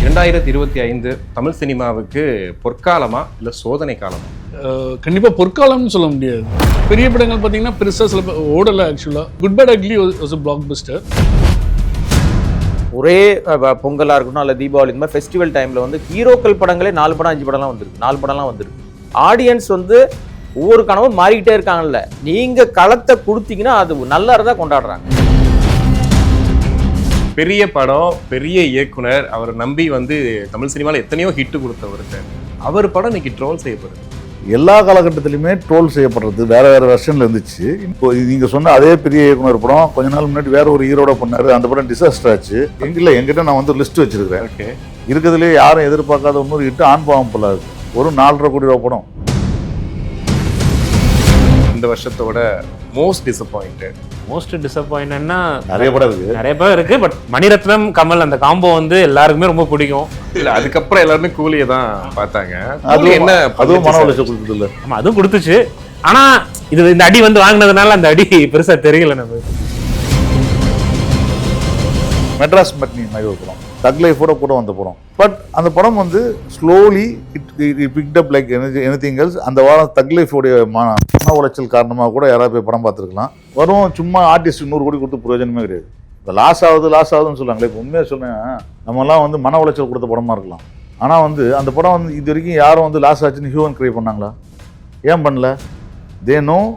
2025 தமிழ் சினிமாவுக்கு பொற்காலமா இல்லை சோதனை காலமா? கண்டிப்பாக பொற்காலம்னு சொல்ல முடியாது. பெரிய படங்கள் பார்த்தீங்கன்னா பெருசாக சில ஓடலை. ஆக்சுவலாக Good Bad Ugly was a blockbuster. ஒரே பொங்கலாக இருக்கணும் அல்ல தீபாவளி இந்த மாதிரி ஃபெஸ்டிவல் டைமில் வந்து ஹீரோக்கள் படங்களே 4 படம் 5 படம்லாம் வந்திருக்கு. 4 படம்லாம் வந்திருக்கு. ஆடியன்ஸ் வந்து ஒவ்வொரு கனவும் மாறிக்கிட்டே இருக்காங்கல்ல. நீங்கள் களத்தை கொடுத்தீங்கன்னா அது நல்லா இருந்தால் கொண்டாடுறாங்க. பெரிய படம், பெரிய இயக்குனர், அவரை நம்பி வந்து தமிழ் சினிமாவில் எத்தனையோ ஹிட்டு கொடுத்தவருக்கு அவர் படம் இன்னைக்கு ட்ரோல் செய்யப்படுது. எல்லா காலகட்டத்திலையுமே ட்ரோல் செய்யப்படுறது வேற வேற வெர்ஷன்ல இருந்துச்சு. இப்போ நீங்க சொன்ன அதே பெரிய இயக்குனர் படம் கொஞ்ச நாள் முன்னாடி வேற ஒரு ஹீரோட பண்ணாரு. அந்த படம் டிசாஸ்டர் ஆச்சு. எங்கிட்ட நான் வந்து லிஸ்ட் வச்சிருக்கேன். ஓகே, இருக்கிறதுலே யாரும் எதிர்பார்க்காத இன்னொரு ஹிட் ஆன் பாவம் போல ஒரு 4.5 கோடி ரூபா படம். இந்த வருஷத்தோட மோஸ்ட் டிசப்பாயின்ட்னா நிறைய படம் இருக்கு, நிறைய பேர் இருக்கு. பட் மணிரத்னம் கமல் அந்த காம்போ வந்து எல்லாருக்குமே ரொம்ப பிடிக்கும். இல்ல அதுக்கப்புறம் எல்லாருமே கூலியை தான் பார்த்தாங்க. அதுவும் என்ன அதுவும் மன உளைச்சல் கொடுத்தது இல்ல. ஆமா, அதுவும் கொடுத்துச்சு. ஆனா இது இந்த அடி வந்து வாங்கினதுனால அந்த அடி பெருசா தெரியல. நம்ம மெட்ராஸ் மட்னி மாதிரி ஒரு படம், தக் லைஃபோட கூட வந்த படம். பட் அந்த படம் வந்து slowly picked up like anything else. அந்த வாரம் தக் லைஃபோடைய மன உளைச்சல் காரணமாக கூட யாராவது போய் படம் பார்த்துருக்கலாம். வரும் சும்மா ஆர்டிஸ்ட் 100 கோடி கொடுத்து பிரயோஜனமே கிடையாது. இப்போ லாஸ் ஆகுதுன்னு சொல்லுவாங்களே. இப்போ உண்மையாக சொன்னேன், நம்மலாம் வந்து மன உளைச்சல் கொடுத்த படமாக இருக்கலாம். ஆனால் வந்து அந்த படம் வந்து இது வரைக்கும் யாரும் வந்து லாஸ் ஆச்சுன்னு ஹியூமன் கிரை பண்ணாங்களா? ஏன் பண்ணல? தேனும்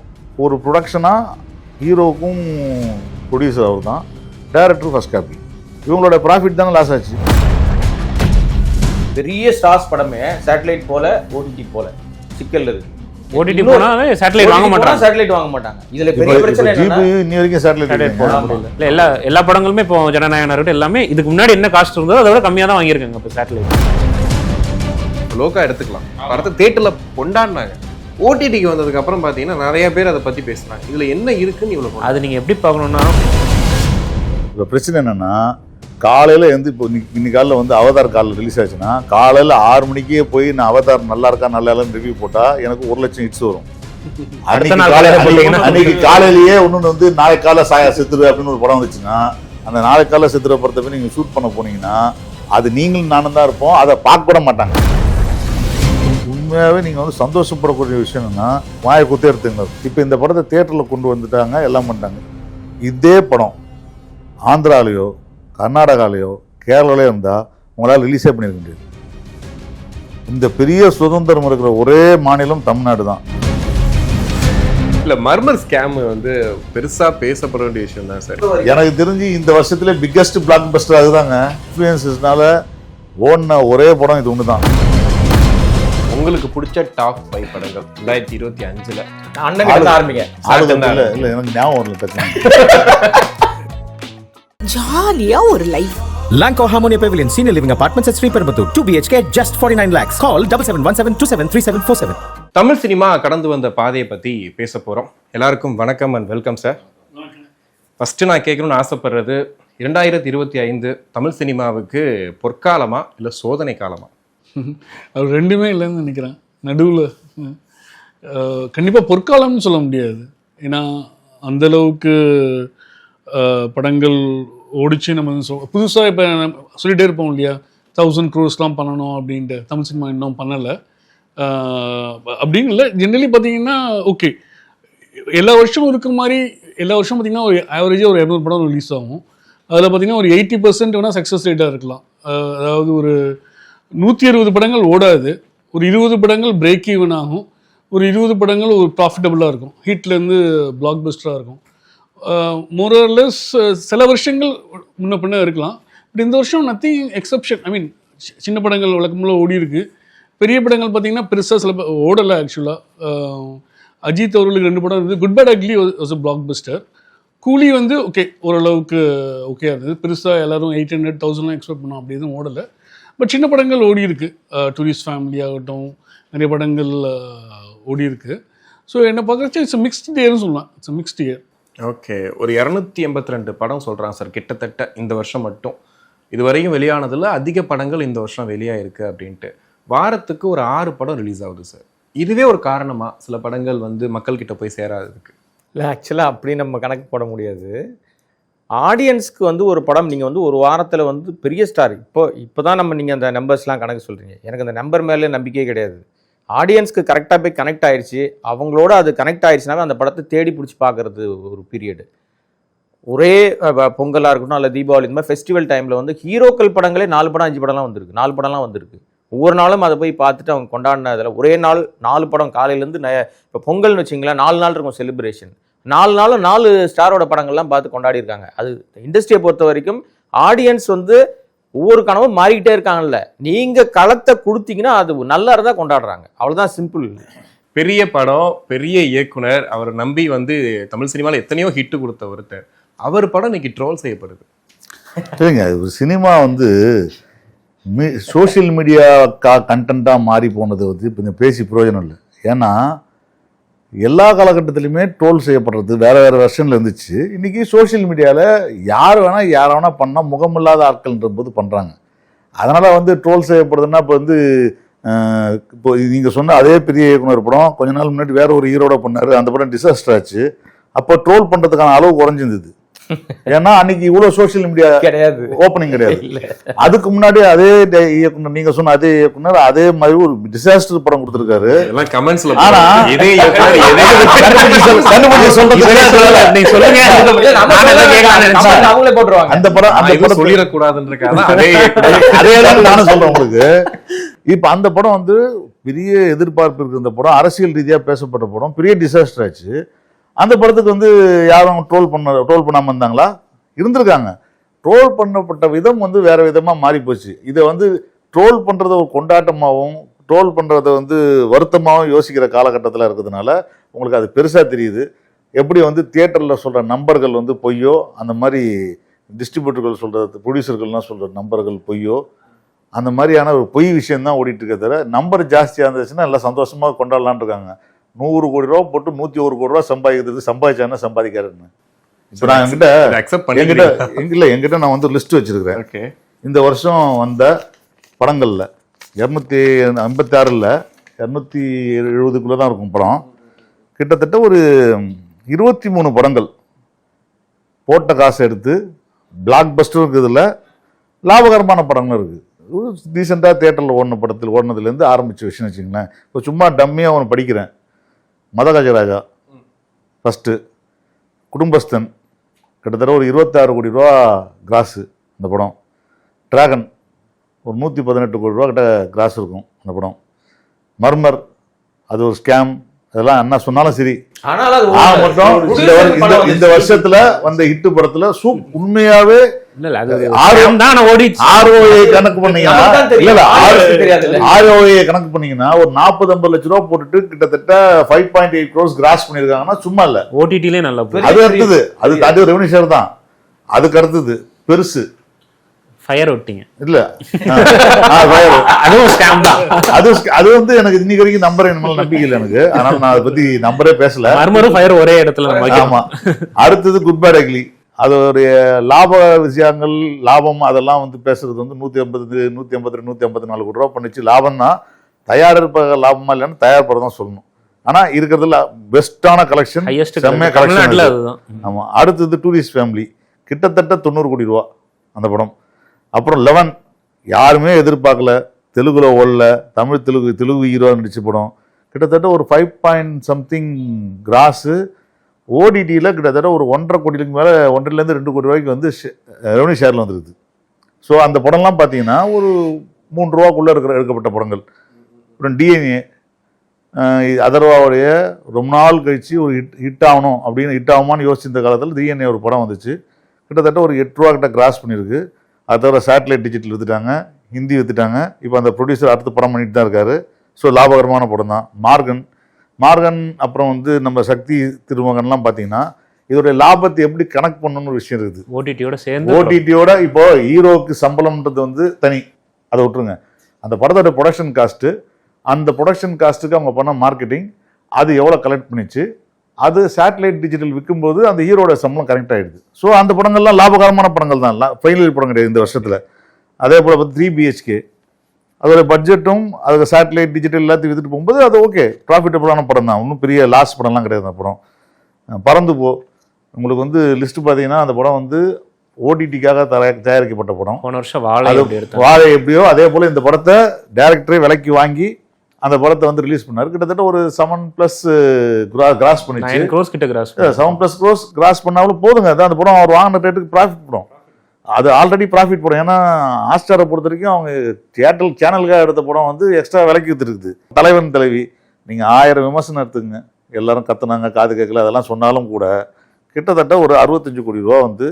ஒரு ப்ரொடக்ஷனாக ஹீரோவுக்கும் ப்ரொடியூசர் அவர் தான், டைரக்டர் ஃபர்ஸ்ட் காப்பி. இவங்களோட ப்ராஃபிட் தானே லாஸ் ஆச்சு. பெரிய ஸ்டார்ஸ் படமே சேட்டலைட் போல ஓடிடி போல சிக்கல் இருக்கு. ஓடிடி போனாலே சேட்டலைட் வாங்க மாட்டாங்க. சேட்டலைட் வாங்க மாட்டாங்க. இதுல பெரிய பிரச்சனை என்னன்னா இன்னி வரைக்கும் சேட்டலைட் போட முடியல. இல்ல எல்லா படங்களுமே இப்போ ஜனநாயகனா இருக்கட்டும் எல்லாமே இதுக்கு முன்னாடி என்ன காஸ்ட் இருந்தோ அதை விட கம்மியா தான் வாங்கியிருக்காங்க இப்போ சேட்டலைட். லோக்கா எடுத்துக்கலாம். படத்தை தியேட்டர்ல கொண்டாடினாங்க. ஓடிடிக்கு வந்ததுக்கு அப்புறம் பாத்தீங்கன்னா நிறைய பேர் அதை பத்தி பேசுறாங்க. இதுல என்ன இருக்குன்னு இவ்வளவு அது நீங்க எப்படி பார்க்கணும்னா, இப்போ பிரச்சனை என்னன்னா, காலையில் வந்து இப்போ இன்னைக்கு காலையில் வந்து அவதார் காலில் ரிலீஸ் ஆச்சுன்னா காலையில் 6 மணிக்கே போய் நான் அவதார் நல்லா இருக்கா நல்லா இல்லைன்னு ரிவ்யூ போட்டால் எனக்கு 1 லட்சம் ஹிட்ஸ் வரும். அன்னைக்கு காலையிலேயே ஒன்று வந்து நாளைக்கு காலை சாயா செத்துரு அப்படின்னு ஒரு படம் வந்துச்சுன்னா, அந்த நாளைக்கு காலை செத்துற படத்தை போய் நீங்கள் ஷூட் பண்ண போனீங்கன்னா அது நீங்களும் நானும் தான் இருப்போம். அதை பார்க்க கூட மாட்டாங்க. உண்மையாகவே நீங்கள் வந்து சந்தோஷப்படக்கூடிய விஷயம் என்னன்னா, வாயை குத்தே எடுத்துங்க. இப்போ இந்த படத்தை தியேட்டரில் கொண்டு வந்துட்டாங்க, எல்லாம் பண்ணிட்டாங்க. இதே படம் ஆந்திராலேயோ கர்நாடகாலேயோ கேரளாலேயோ இருந்தால் உங்களால் ரிலீஸே பண்ணியிருக்க முடியாது. இந்த பெரிய சுதந்திரம் இருக்கிற ஒரே மாநிலம் தமிழ்நாடு தான். இல்ல மர்மர் ஸ்கேம் வந்து பெருசா பேசப்பட வேண்டிய விஷயம் தான் சார். எனக்கு தெரிஞ்சு இந்த வருஷத்துல பிக்கஸ்ட் பிளாக் பஸ்டர் அதுதாங்க. இன்ஃப்ளூயன்சஸ்னால ஓடின ஒரே படம் இது ஒன்று தான். உங்களுக்கு பிடிச்ச டாப் 5 படங்கள் 2025 அண்ணன் கிட்ட ஆரம்பிங்க. இல்ல எனக்கு ஞாபகம் வரல டக்குனு. ஜாலியா ஒரு life. Lanco Harmonia Pavilion Senior Living Apartments at Sriperumbudur 2 BHK just 49 lakhs. Call 7717273747. Tamil cinema கடந்து வந்த பாதையை பத்தி பேச போறோம். எல்லாருக்கும் வணக்கம் அண்ட் வெல்கம் சார். ஃபர்ஸ்ட் நான் கேட்கணும்னு ஆசைப்படுறது, 2025 தமிழ் சினிமாவுக்கு பொற்காலமா இல்ல சோதனை காலமா? அது ரெண்டுமே இல்லைன்னு நினைக்கிறேன். நடுவில் கண்டிப்பாக பொற்காலம்னு சொல்ல முடியாது. ஏன்னா அந்தளவுக்கு படங்கள் ஓடிச்சு. நம்ம புதுசாக இப்போ சொல்லிகிட்டே இருப்போம் இல்லையா, 1000 crores பண்ணணும் அப்படின்ட்டு. தமிழ் சினிமா இன்னும் பண்ணலை அப்படின்னு இல்லை. ஜென்ரலி பார்த்தீங்கன்னா ஓகே, எல்லா வருஷமும் இருக்கிற மாதிரி எல்லா வருஷம் பார்த்திங்கன்னா ஒரு ஆவரேஜாக ஒரு 200 படம் ரிலீஸ் ஆகும். அதில் பார்த்திங்கன்னா ஒரு 80% வேணால் சக்ஸஸ் ரேட்டாக இருக்கலாம். அதாவது ஒரு 160 படங்கள் ஓடாது, ஒரு 20 படங்கள் பிரேக் ஈவன் ஆகும், ஒரு 20 படங்கள் ஒரு ப்ராஃபிட்டபுளாக இருக்கும், ஹிட்லேருந்து பிளாக் பஸ்டராக இருக்கும். மோரர்லெஸ் சில வருஷங்கள் முன்ன பின்ன இருக்கலாம். பட் இந்த வருஷம் நத்திங் எக்ஸப்ஷன். ஐ மீன், சின்ன படங்கள் வழக்கம்போல் ஓடி இருக்கு. பெரிய படங்கள் பார்த்தீங்கன்னா பெருசாக சில ஓடலை. ஆக்சுவலாக அஜித் அவர்களுக்கு 2 படம் இருந்தது. Good Bad Ugly was a blockbuster. Coolie வந்து ஓகே, ஓரளவுக்கு ஓகே இருந்தது. பெருசாக எல்லாரும் 800,000 எக்ஸ்பெக்ட் பண்ணோம், அப்படி எதுவும் ஓடலை. பட் சின்ன படங்கள் ஓடி இருக்கு. டூரிஸ்ட் ஃபேமிலி ஆகட்டும், நிறைய படங்கள் ஓடி இருக்கு. ஸோ என்னை பார்க்குறச்சு இட்ஸ் மிக்ஸ்ட் இயர்னு சொல்லலாம். It's mixed year. ஓகே, ஒரு 282 படம் சொல்றாங்க சார் கிட்டத்தட்ட இந்த வருஷம் மட்டும். இதுவரையும் வெளியானதில் அதிக படங்கள் இந்த வருஷம் வெளியாயிருக்கு அப்படின்ட்டு. வாரத்துக்கு ஒரு 6 படம் ரிலீஸ் ஆகுது சார். இதுவே ஒரு காரணமா சில படங்கள் வந்து மக்கள் கிட்ட போய் சேராததுக்கு? இல்லை, ஆக்சுவலாக அப்படி நம்ம கணக்கு போட முடியாது. ஆடியன்ஸ்க்கு வந்து ஒரு படம் நீங்கள் வந்து ஒரு வாரத்தில் வந்து பெரிய ஸ்டார் இப்போ தான் நீங்கள் அந்த நம்பர்ஸ்லாம் கணக்கு சொல்கிறீங்க. எனக்கு அந்த நம்பர் மேலே நம்பிக்கையே கிடையாது. ஆடியன்ஸ்க்கு கரெக்டாக போய் கனெக்ட் ஆயிடுச்சு, அவங்களோட அது கனெக்ட் ஆயிடுச்சுனாவே அந்த படத்தை தேடி பிடிச்சி பார்க்குறது ஒரு பீரியடு. ஒரே பொங்கலாக இருக்கட்டும் அல்ல தீபாவளி இந்த மாதிரி ஃபெஸ்டிவல் டைமில் வந்து ஹீரோக்கள் படங்களே 4 படம் 5 படம்லாம் வந்திருக்கு. 4 படம்லாம் வந்திருக்கு. ஒவ்வொரு நாளும் அதை போய் பார்த்துட்டு அவங்க கொண்டாடினதில் ஒரே நாள் 4 படம் காலையிலேருந்து இப்போ பொங்கல்னு வச்சிங்களேன் 4 நாள் இருக்கும் செலிப்ரேஷன். 4 நாளும் 4 ஸ்டாரோட படங்கள்லாம் பார்த்து கொண்டாடி இருக்காங்க. அது இண்டஸ்ட்ரியை பொறுத்த வரைக்கும் ஆடியன்ஸ் வந்து ஒவ்வொரு கனவும் மாறிக்கிட்டே இருக்காங்கல்ல. நீங்கள் களத்தை கொடுத்தீங்கன்னா அது நல்லா இருந்தால் கொண்டாடுறாங்க. அவ்வளோதான், சிம்பிள். பெரிய படம், பெரிய இயக்குனர், அவர் நம்பி வந்து தமிழ் சினிமாவில் எத்தனையோ ஹிட்டு கொடுத்த ஒருத்தர், அவர் படம் இன்னைக்கு ட்ரோல் செய்யப்படுது. சரிங்க, ஒரு சினிமா வந்து சோஷியல் மீடியா கண்டென்ட்டாக மாறி போனது வந்து இப்போ பேசி பிரயோஜனம் இல்லை. ஏன்னா எல்லா காலகட்டத்திலையுமே ட்ரோல் செய்யப்படுறது வேறு வேறு வெர்ஷனில் இருந்துச்சு. இன்றைக்கி சோஷியல் மீடியாவில் யார் வேணால் யாரை வேணால் பண்ணால் முகமில்லாத ஆட்கள்ன்ற போது பண்ணுறாங்க. அதனால் வந்து ட்ரோல் செய்யப்படுதுன்னா இப்போ வந்து இப்போ நீங்கள் சொன்ன அதே பெரிய இயக்குனர் படம் கொஞ்ச நாள் முன்னாடி வேறு ஒரு ஹீரோட பண்ணார், அந்த படம் டிசாஸ்டர் ஆச்சு. அப்போ ட்ரோல் பண்ணுறதுக்கான அளவு குறைஞ்சிருந்தது. ஏன்னா அன்னைக்கு இவ்வளவு சோசியல் மீடியா கிடையாது, ஓப்பனிங் கிடையாது. அதுக்கு முன்னாடி அதே இயக்குனர், நீங்க சொன்ன அதே இயக்குனர் அதே மாதிரி ஒரு டிசாஸ்டர் படம் கொடுத்திருக்காரு. ஆனா அந்த படம் சொல்லிடக்கூடாதுன்றதுக்காக அதே நானும் சொல்றேன் உங்களுக்கு. இப்ப அந்த படம் வந்து பெரிய எதிர்பார்ப்பு இருக்கு. இந்த படம் அரசியல் ரீதியா பேசப்பட்ட படம், பெரிய டிசாஸ்டர் ஆச்சு. அந்த படத்துக்கு வந்து யாரும் ட்ரோல் பண்ணாமல் இருந்தாங்களா? இருந்திருக்காங்க. ட்ரோல் பண்ணப்பட்ட விதம் வந்து வேற விதமாக மாறி போச்சு. இதை வந்து ட்ரோல் பண்ணுறத ஒரு கொண்டாட்டமாகவும் ட்ரோல் பண்ணுறத வந்து வருத்தமாகவும் யோசிக்கிற காலகட்டத்தில் இருக்கிறதுனால உங்களுக்கு அது பெருசாக தெரியுது. எப்படி வந்து தியேட்டரில் சொல்கிற நம்பர்கள் வந்து பொய்யோ, அந்த மாதிரி டிஸ்ட்ரிபியூட்டர்கள் சொல்கிறது, ப்ரொடியூசர்கள்லாம் சொல்கிற நம்பர்கள் பொய்யோ, அந்த மாதிரியான ஒரு பொய் விஷயந்தான் ஓடிட்டு இருக்க தவிர நம்பர் ஜாஸ்தியாக இருந்துச்சுன்னா எல்லாம் சந்தோஷமாக கொண்டாடலான் இருக்காங்க. 100 கோடி ரூபா போட்டு 101 கோடி ரூபா சம்பாதிக்கிறது, சம்பாதிச்சாங்கன்னா சம்பாதிக்காருன்னு. இப்போ நான் என்கிட்ட நான் வந்து லிஸ்ட் வச்சிருக்கிறேன். இந்த வருஷம் வந்த படங்கள்ல 256 270 தான் இருக்கும் படம். கிட்டத்தட்ட ஒரு 23 படங்கள் போட்ட காசு எடுத்து பிளாக் பஸ்டர் இருக்குதுல, லாபகரமான படங்கள் இருக்கு. டீசெண்டாக தியேட்டரில் ஓடினதுலேருந்து ஆரம்பிச்ச விஷயம் வச்சுங்களேன். இப்போ சும்மா டம்மியாக ஒன்று படிக்கிறேன். மதகஜராஜா ஃபஸ்ட்டு, குடும்பஸ்தன் கிட்டத்தட்ட ஒரு 26 கோடி ரூபா கிராஸு அந்த படம். டிராகன் ஒரு 118 கோடி ரூபா கிட்ட கிராஸ் இருக்கும் அந்த படம். மர்மர் அது ஒரு ஸ்கேம், அதெல்லாம் என்ன சொன்னாலும் சரி. இந்த வருஷத்துல வந்த ஹிட் படத்துல உண்மையாவே கணக்கு பண்ணீங்கன்னா ஒரு 40-50 லட்சம் ரூபா போட்டுட்டு கிட்டத்தட்ட 5.8 crores கிராஸ் பண்ணிருக்காங்கன்னா சும்மா இல்ல. ஓடிடிலே நல்ல அது அடுத்தது, அது ரெவன்யூ ஷேர் தான். அதுக்கு அடுத்தது பெருசு ஃபயர் ஓட்டிங்க இல்ல, அது வந்து எனக்கு இன்னைக்கு வரைக்கும் நம்பர் என் மேல நம்பிக்கை இல்லை எனக்கு. அதனால நான் அதை பத்தி நம்பரே பேசல. மர்மரும் ஃபயர் ஒரே இடத்துல. ஆமா. அடுத்தது குட் பேட் அக்லி, அதோடைய லாப விஷயங்கள், லாபம் அதெல்லாம் வந்து பேசுறது வந்து 182 154 கோடி ரூபா பண்ணிச்சு. லாபம்னா தயாரிப்பாக லாபமா இல்லைன்னு தயாரிப்பாக தான் சொல்லணும். ஆனா இருக்கிறதுல பெஸ்டான கலெக்ஷன், செம்மையா கலெக்ஷன். ஆமா. அடுத்தது டூரிஸ்ட் ஃபேமிலி கிட்டத்தட்ட 90 கோடி ரூபா அந்த படம். அப்புறம் 11 யாருமே எதிர்பார்க்கல, தெலுங்குல ஓடல, தெலுங்கு ஹீரோ நடிச்ச படம். கிட்டத்தட்ட ஒரு 5.something கிராஸு. ஓடிடியில் கிட்டத்தட்ட ஒரு 1.5 கோடிக்கு மேலே, 1.5 to 2 கோடி ரூபாய்க்கு வந்து ரெவன்யூ ஷேரில் வந்துருக்குது. ஸோ அந்த படம்லாம் பார்த்தீங்கன்னா ஒரு 3 ரூபாக்குள்ளே எடுக்கப்பட்ட படங்கள். அப்புறம் டிஎன்ஏ அதர்வாவுடைய ரொம்ப நாள் கழிச்சு ஒரு ஹிட் ஆகணும் அப்படின்னு, ஹிட் ஆகுமான்னு யோசிச்சிருந்த காலத்தில் டிஎன்ஏ ஒரு படம் வந்துச்சு. கிட்டத்தட்ட ஒரு 8 ரூபா கிட்ட கிராஸ் பண்ணியிருக்கு. அது தவிர சேட்டலைட் டிஜிட்டல் வித்துட்டாங்க, ஹிந்தி வித்துட்டாங்க. இப்போ அந்த ப்ரொடியூசர் அடுத்த படம் பண்ணிட்டு தான் இருக்காரு. ஸோ லாபகரமான படம் தான். மார்கன் அப்புறம் வந்து நம்ம சக்தி திருமகன்லாம் பார்த்தீங்கன்னா இதோடைய லாபத்தை எப்படி கனெக்ட் பண்ணணும்னு ஒரு விஷயம் இருக்குது. ஓடிடியோட இப்போ ஹீரோவுக்கு சம்பளம்ன்றது வந்து தனி, அதை விட்டுருங்க. அந்த படத்தோட ப்ரொடக்ஷன் காஸ்ட்டு, அந்த ப்ரொடக்ஷன் காஸ்ட்டுக்கு அவங்க பண்ண மார்க்கெட்டிங், அது எவ்வளோ கலெக்ட் பண்ணிச்சு, அது சேட்டலைட் டிஜிட்டல் விற்கும்போது அந்த ஹீரோட சம்பளம் கனெக்ட் ஆகிடுது. ஸோ அந்த படங்கள்லாம் லாபகரமான படங்கள் தான், ஃபைனல் படம் கிடையாது இந்த வருஷத்தில். அதே போல் 3 BHK அதோட பட்ஜெட்டும் அதுக்கு சேட்டலைட் டிஜிட்டல் எல்லாத்தையும் வித்துட்டு போகும்போது அது ஓகே, ப்ராஃபிட்டபுளான படம் தான். ஒன்றும் பெரிய லாஸ் படம்லாம் கிடையாது. அப்புறம் பறந்து போ உங்களுக்கு வந்து லிஸ்ட் பார்த்தீங்கன்னா அந்த படம் வந்து ஓடிடிக்காக தயாரிக்கப்பட்ட படம். போன வருஷம் வாழை அது எப்படி எடுத்தாங்க. வாழை எப்படியோ அதே போல் இந்த படத்தை டேரக்டரே விலைக்கு வாங்கி அந்த படத்தை வந்து ரிலீஸ் பண்ணார். கிட்டத்தட்ட ஒரு 7+ கிராஸ் பண்ணிச்சு. 9 crores கிட்ட கிராஸ் 7+ crores கிராஸ் பண்ணாலும் போதுங்க. அதான் அந்த படம் அவர் வாங்கின ரேட்டுக்கு ப்ராஃபிட் படம். அது ஆல்ரெடி ப்ராஃபிட் படம். ஏன்னா ஹாட்ஸ்டாரை பொறுத்த வரைக்கும் அவங்க சேனலுக்காக எடுத்த படம் வந்து எக்ஸ்ட்ரா விலைக்கு வித்துருக்குது. தலைவன் தலைவி நீங்கள் 1000 விமர்சனம் எடுத்துங்க, எல்லாரும் கத்துனாங்க, காது கேட்கல, அதெல்லாம் சொன்னாலும் கூட கிட்டத்தட்ட ஒரு 65 கோடி ரூபா வந்து